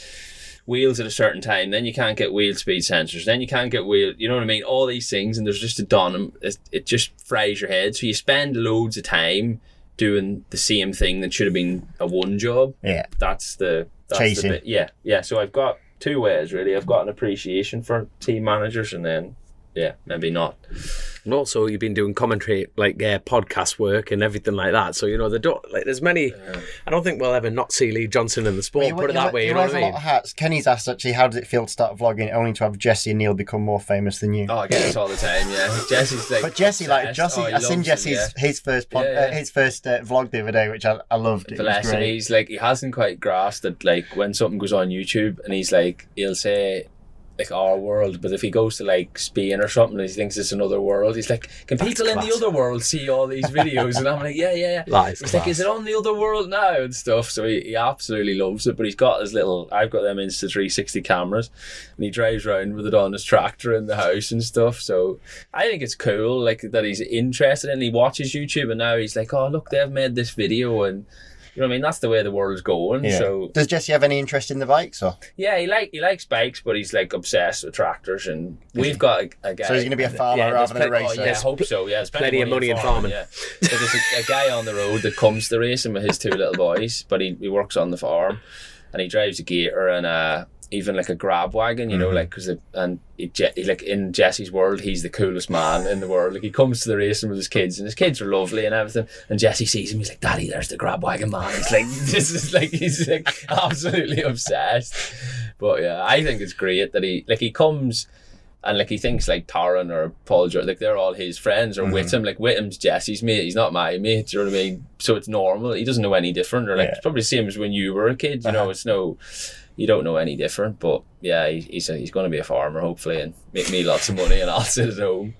wheels at a certain time, then you can't get wheel speed sensors, then you can't get you know what I mean, all these things, and there's just a don, it just fries your head, so you spend loads of time doing the same thing that should have been a one job. That's Chasing. The bit. Yeah, so I've got two ways really. I've got an appreciation for team managers, and then maybe not. And also, you've been doing commentary, like podcast work and everything like that. So, you know, there's many. I don't think we'll ever not see Lee Johnston in the sport. Put it that way. You know what I mean? A lot of hats. Kenny's asked actually, how does it feel to start vlogging only to have Jesse and Neil become more famous than you? Oh, I get this all the time. Yeah, Jesse's like. But Jesse, I seen Jesse's his first vlog the other day, which I loved. It was great. He's like, he hasn't quite grasped that, like, when something goes on YouTube and he's like, he'll say, like, our world, but if he goes to like Spain or something and he thinks it's another world, he's like, can people in the other world see all these videos? And I'm like, yeah. He's like, is it on the other world now and stuff? So he absolutely loves it. But he's got his I've got them Insta360 cameras, and he drives around with it on his tractor in the house and stuff. So I think it's cool, like, that he's interested in. He watches YouTube and now he's like, oh look, they've made this video, and you know what I mean? That's the way the world's going. Yeah. So does Jesse have any interest in the bikes? Or? Yeah, he likes bikes, but he's like obsessed with tractors, and we've got a guy. So he's going to be a farmer rather than a racer. I hope so. Yeah, there's plenty of money in farming. Yeah. So there's a guy on the road that comes to racing with his two little boys, but he works on the farm, and he drives a gator and even like a grab wagon, you know, like, because like in Jesse's world, he's the coolest man in the world. Like, he comes to the racing with his kids, and his kids are lovely and everything, and Jesse sees him, he's like, Daddy, there's the grab wagon man. He's like, he's like absolutely obsessed. But yeah, I think it's great that he comes and like he thinks like Taran or Paul George, like they're all his friends, or Whittam. Like, Whittam's Jesse's mate, he's not my mate, do you know what I mean? So it's normal, he doesn't know any different, or like it's probably the same as when you were a kid, you know, it's no, you don't know any different. But yeah, he's going to be a farmer hopefully and make me lots of money, and I'll sit at home.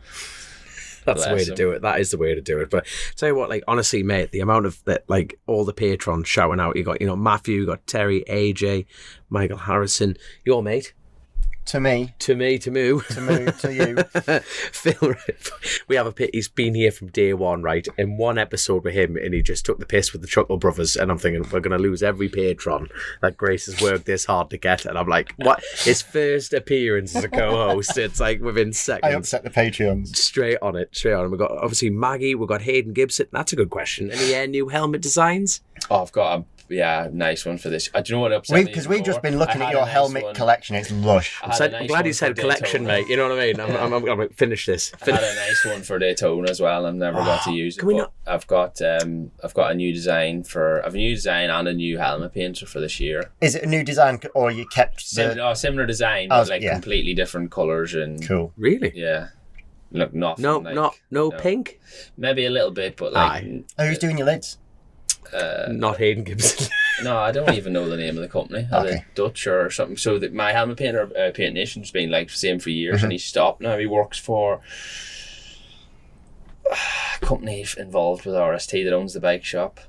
That's the way to do it. That is the way to do it. But tell you what, like, honestly, mate, the amount of that, like, all the patrons shouting out. You got, you know, Matthew, you got Terry, AJ, Michael Harrison, your mate. To me. To me, to moo. To moo, to you. Phil, we have he's been here from day one, right? In one episode with him, and he just took the piss with the Chuckle Brothers, and I'm thinking, we're going to lose every patron that Grace has worked this hard to get, and I'm like, what? His first appearance as a co-host, it's like within seconds. I upset the Patreons. Straight on it. We've got, obviously, Maggie, we've got Hayden Gibson. That's a good question. Any new helmet designs? Oh, I've got a nice one for this. Do you know what upset me? Because we've just been looking at your helmet collection. It's lush. I'm glad you said collection, mate. You know what I mean? I'm going to finish this. I had a nice one for Daytona as well. I've never got to use it. I've got a new design and a new helmet painter for this year. Is it a new design or you kept similar design, but completely different colours and cool. Really? Yeah. Look, nothing. No pink. Maybe a little bit, but like. Who's doing your lids? Not Hayden Gibson. No, I don't even know the name of the company. Are they Dutch or something? So my helmet painter, Paint Nation's been like the same for years, and he stopped now. He works for a company involved with RST that owns the bike shop.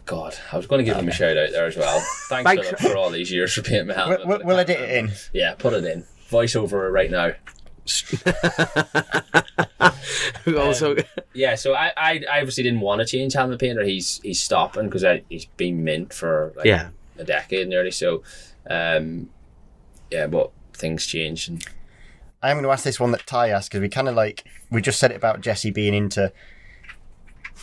God, I was going to give him a shout out there as well. Thanks, Philip, for all these years for painting my helmet. We'll edit it in. Yeah, put it in. Voiceover it right now. Also, so I obviously didn't want to change helmet painter. He's stopping because he's been mint for a decade nearly. So, but things change. And I'm going to ask this one that Ty asked because we kind of we just said it about Jesse being into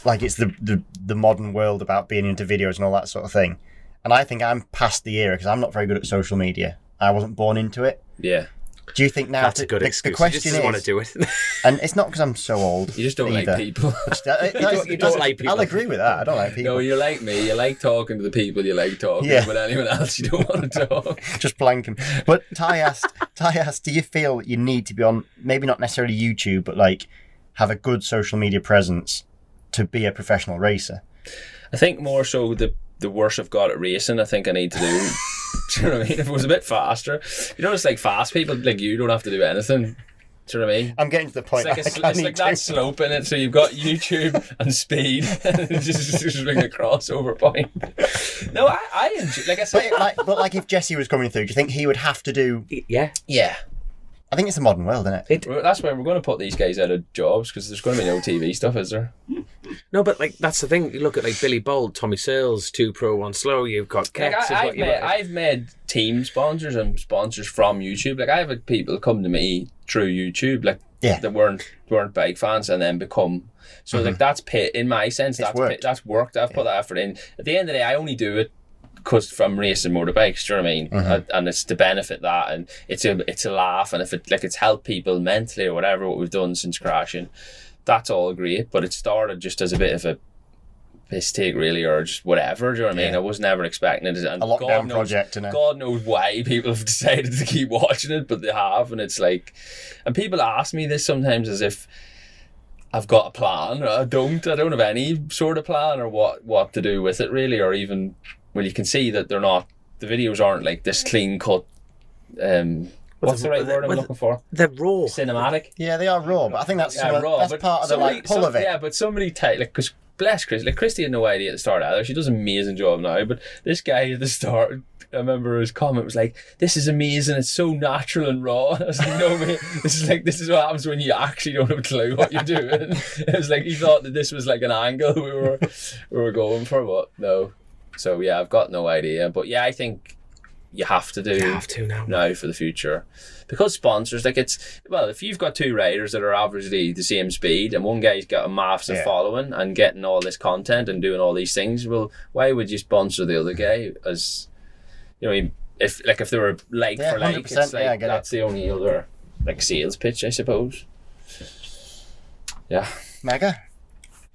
it's the modern world about being into videos and all that sort of thing. And I think I'm past the era because I'm not very good at social media. I wasn't born into it. Yeah. Do you think now that's a good excuse? The question is, want to do it, and it's not because I'm so old. You just don't like people. You don't like people. I'll agree with that. I don't like people. No, you're like me. You like talking to the people you like talking to, but anyone else you don't want to talk. Just blank them. But Ty asked, do you feel you need to be on maybe not necessarily YouTube, but have a good social media presence to be a professional racer? I think more so the worse I've got at racing, I think I need to do. Do you know what I mean? If it was a bit faster, it's fast people like you don't have to do anything. Do you know what I mean? I'm getting to the point. It's like that slope in it. So you've got YouTube and speed, and just like a crossover point. No, I enjoy. Like I said, but if Jesse was coming through, do you think he would have to do? Yeah. I think it's a modern world, isn't it? That's why we're going to put these guys out of jobs because there's going to be no TV stuff, is there? No, but that's the thing. You look at Billy Bolt, Tommy Searles, 2 Pro 1 Slow. You've got Kex. I've made team sponsors and sponsors from YouTube. I have people come to me through YouTube, that weren't bike fans and then become. So that's pay in my sense. That's worked. I've put that effort in. At the end of the day, I only do it because from racing motorbikes, do you know what I mean? And it's to benefit that, and it's a laugh, and if it's helped people mentally or whatever what we've done since crashing, that's all great. But it started just as a bit of a piss take, really, or just whatever. Do you know what I mean? I was never expecting it. And a lockdown project, and God knows why people have decided to keep watching it, but they have, and it's and people ask me this sometimes as if I've got a plan. I don't have any sort of plan or what to do with it really, or even. Well, you can see that the videos aren't this clean cut. What's the right word I'm looking for? They're raw. Cinematic. Yeah, they are raw, but I think that's raw. That's part of the pull of it. Yeah, but somebody because bless Chris, Christy had no idea at the start either. She does an amazing job now, but this guy at the start, I remember his comment was "This is amazing. It's so natural and raw." And I was like, "No, mate, this is what happens when you actually don't have a clue what you're doing." It was he thought that this was an angle we were going for, but no. So yeah, I've got no idea, but yeah, I think you have to now for the future because sponsors if you've got 2 riders that are averagely the same speed and one guy's got a massive following and getting all this content and doing all these things, well, why would you sponsor the other guy? As you know, if they were for like, it's that's the only other sales pitch, I suppose. Yeah, mega.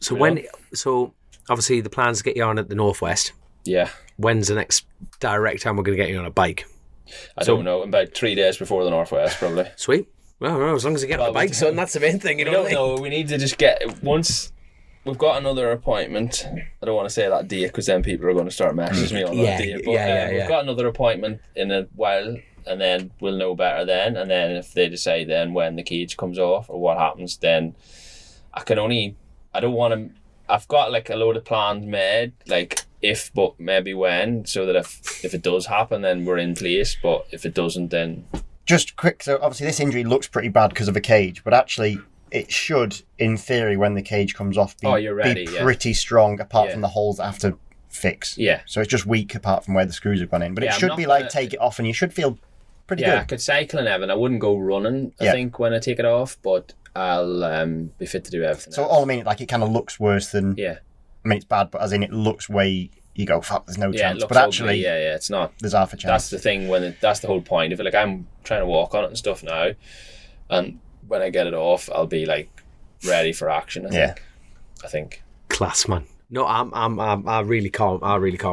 So obviously the plans to get you on at the Northwest. Yeah. When's the next direct time we're going to get you on a bike? I don't know. About 3 days before the Northwest, probably. Sweet. Well, as long as you get on the bike, son, that's the main thing. You know. No, we need to just get once we've got another appointment. I don't want to say that date because then people are going to start messaging me on that date. But we've got another appointment in a while, and then we'll know better then. And then if they decide then when the cage comes off or what happens, then I don't want to. I've got a load of plans made, if, but maybe when, so that if it does happen, then we're in place. But if it doesn't, then just quick. So obviously this injury looks pretty bad because of a cage, but actually it should, in theory, when the cage comes off, be pretty strong. Apart from the holes that have to fix. Yeah. So it's just weak apart from where the screws have gone in. But it should be take it off, and you should feel pretty good. Yeah, I could cycle and everything. I wouldn't go running. I think when I take it off, but I'll be fit to do everything. So all I mean, it kind of looks worse than. Yeah. I mean, it's bad, but as in it looks way. You go, fuck, there's no chance. But actually, ugly. It's not. There's half a chance. That's the thing. That's the whole point of it. Like, I'm trying to walk on it and stuff now, and when I get it off, I'll be like ready for action. I think. Class, man. No, I really can't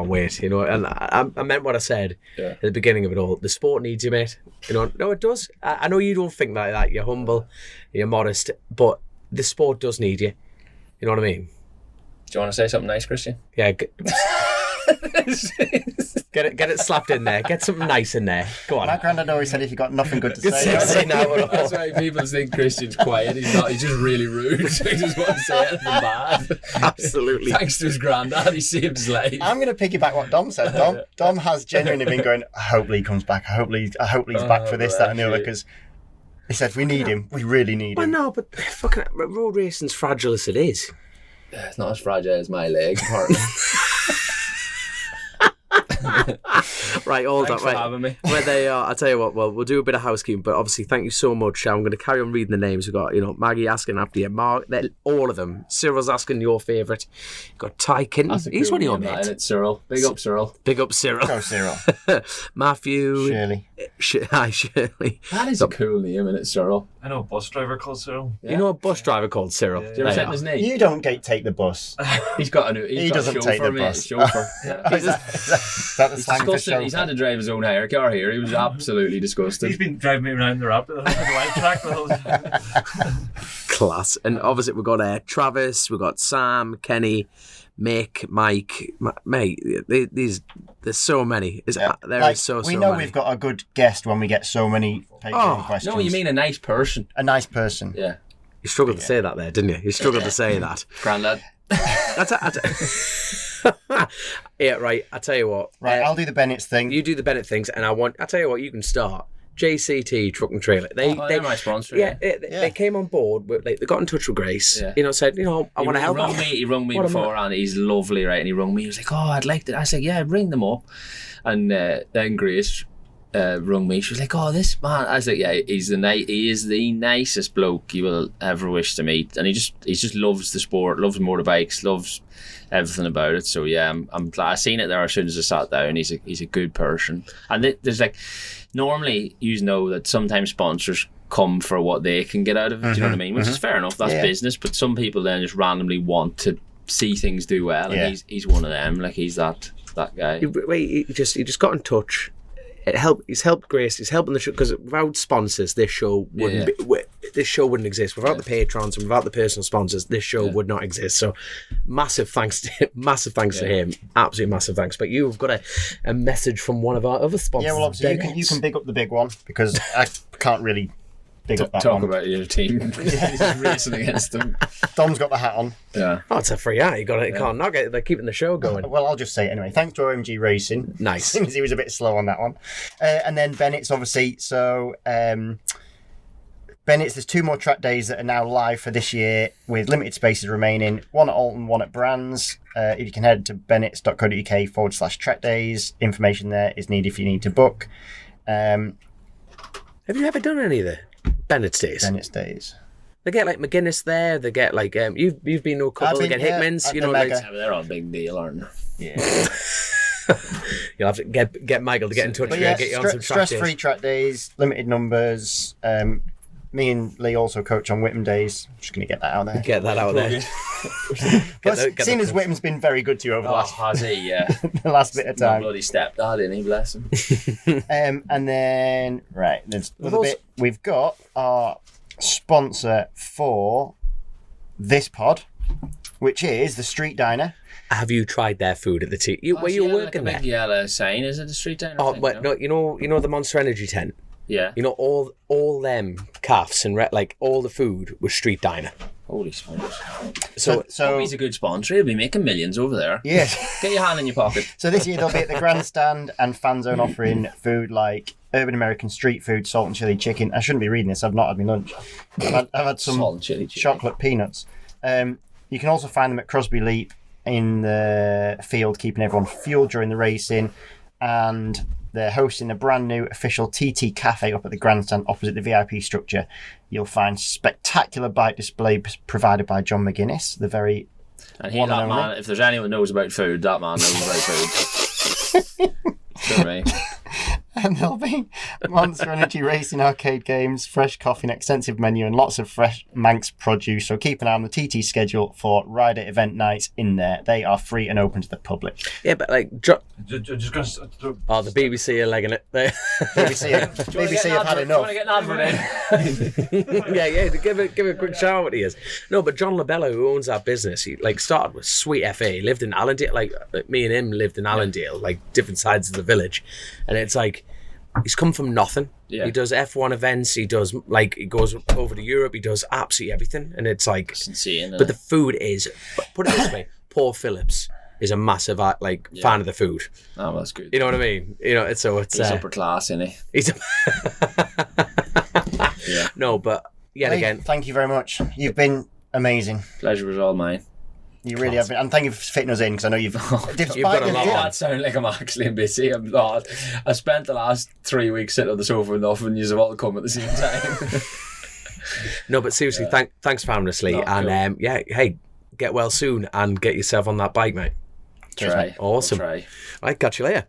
wait. You know, and I meant what I said at the beginning of it all. The sport needs you, mate. You know, no, it does. I know you don't think like that. You're humble, you're modest, but the sport does need you. You know what I mean? Do you want to say something nice, Christian? Yeah. Get it slapped in there. Get something nice in there. Go on. My granddad always said if you got nothing good to say. That's why people think Christian's quiet. He's not. He's just really rude. So he just wants to say anything bad. Absolutely. Thanks to his granddad, he saved his life. I'm going to piggyback what Dom said. Dom has genuinely been going, I hope Lee comes back. I hope he's back for this, that and the other, because he said we need him. We really need him. Well, no, but fucking road racing's fragile as it is. It's not as fragile as my leg, apparently. Right, hold Thanks on. for having me. Where they are, I'll tell you what, well, we'll do a bit of housekeeping, but obviously thank you so much. I'm going to carry on reading the names. We've got, Maggie asking after you, Mark, all of them. Cyril's asking your favourite. You've got Ty Kinton. He's one of your mates. It's Cyril. Big up Cyril. Big up Cyril. Go Cyril. Matthew. Shirley. Hi, Shirley. That is a cool name, isn't it, Cyril? I know a bus driver called Cyril. Yeah. You know a bus driver called Cyril? Do you ever send his name? You don't take the bus. He doesn't take the bus. Chauffeur. Is that the slang for chauffeur? He's had to drive his own hire car here. He was absolutely disgusted. He's been driving me around the rapid, the live track the whole time. Class. And obviously we've got Travis, we've got Sam, Kenny, Mick, Mike, mate. There's so many. Is so we know many. We've got a good guest when we get so many Patreon questions. No, you mean a nice person. A nice person. Yeah. You struggled to say that there, didn't you? You struggled to say that. Grandad. Yeah, right. I tell you what. Right, I'll do the Bennetts thing. You do the Bennett things, and I tell you what. You can start. JCT Truck and Trailer. They're my sponsor. They came on board. They got in touch with Grace. Yeah. Said, I want to help. He rung me before, and he's lovely, right? And he rung me. He was like, "Oh, I'd like to." I said, "Yeah, ring them up." And then Grace rung me. She was like, "Oh, this man." I was like, "Yeah, he is the nicest bloke you will ever wish to meet, and he just loves the sport, loves motorbikes, loves everything about it." So yeah, I'm glad I seen it there as soon as I sat down. He's a good person, and there's normally you know that sometimes sponsors come for what they can get out of it. Do you know what I mean? Which is fair enough. That's business, but some people then just randomly want to see things do well, and he's one of them. Like he's that guy. He just got in touch. He's helped Grace. He's helping the show, because without sponsors, this show wouldn't exist. Without the patrons and without the personal sponsors, this show would not exist. So, massive thanks to him. Absolutely massive thanks. But you've got a message from one of our other sponsors. Yeah, well, obviously you can big up the big one, because I can't really big up that talk one. About your team racing against them. Dom's got the hat on. Yeah. Oh, it's a free hat. You can't knock it. They're keeping the show going. Well, I'll just say it anyway. Thanks to OMG Racing. Nice. Since he was a bit slow on that one. And then Bennetts, obviously. So Bennetts, there's 2 more track days that are now live for this year with limited spaces remaining. One at Alton, one at Brands. If you can head to bennetts.co.uk/track days. Information there is needed if you need to book. Have you ever done any of the Bennetts days? Bennetts days. They get McGuinness there. They get you've been to a couple. They get Hickmans. They're all a big deal, aren't they? Yeah. You'll have to get Michael to get in touch with you and get you on some track days. Stress-free track days, limited numbers. Me and Lee also coach on Whitman days. I'm just going to get that out there. Get that out there. Seeing as Whitman's been very good to you over the last has he? Yeah. the last bit of time. My bloody stepdad, isn't he? Bless him. And then there's another bit. We've got our sponsor for this pod, which is the Street Diner. Have you tried their food at the tea? Were you working there? Big yellow sign. Is it the Street Diner? Oh, no, you know the Monster Energy tent. Yeah. All them calves and all the food was Street Diner. Holy smokes. So he's a good sponsor. He'll be making millions over there. Yes. Get your hand in your pocket. So this year they'll be at the grandstand and fan zone offering food like urban American street food, salt and chili chicken. I shouldn't be reading this. I've not had my lunch. I've had some salt and chili chicken. Chocolate peanuts. You can also find them at Crosby Leap in the field, keeping everyone fueled during the racing. And they're hosting a brand new official TT cafe up at the grandstand opposite the VIP structure. You'll find spectacular bike display provided by John McGuinness, the very and he, that man, if there's anyone who knows about food, that man knows about food. To me. And there'll be Monster Energy racing arcade games, fresh coffee, an extensive menu, and lots of fresh Manx produce. So keep an eye on the TT schedule for rider event nights in there. They are free and open to the public. Yeah, but like, just gonna. the BBC are legging it. BBC have had enough. Do you want to get an advert in? yeah. Give a quick shout out what he is. No, but John Labella, who owns that business, he like started with Sweet FA. He lived in Allendale. Like me and him lived in Allendale, like different sides of the village, and it's like. He's come from nothing. Yeah. He does F1 events. He does he goes over to Europe. He does absolutely everything, and it's like it's insane. But the food is. Put it this way: Paul Phillips is a massive fan of the food. Oh, well, that's good. You know what I mean? You know, it's he's upper class, isn't he? He's. Yeah. No, but yet again, thank you very much. You've been amazing. Pleasure was all mine. You really have been, and thank you for fitting us in because I know you've got a lot. That sound like I'm actually busy. I'm not. I spent the last 3 weeks sitting on the sofa enough, and you've all come at the same time. No, but seriously, thanks for having us, Lee, and cool. Hey, get well soon and get yourself on that bike, mate. Cheers, mate. Awesome. We'll try. Right, catch you later.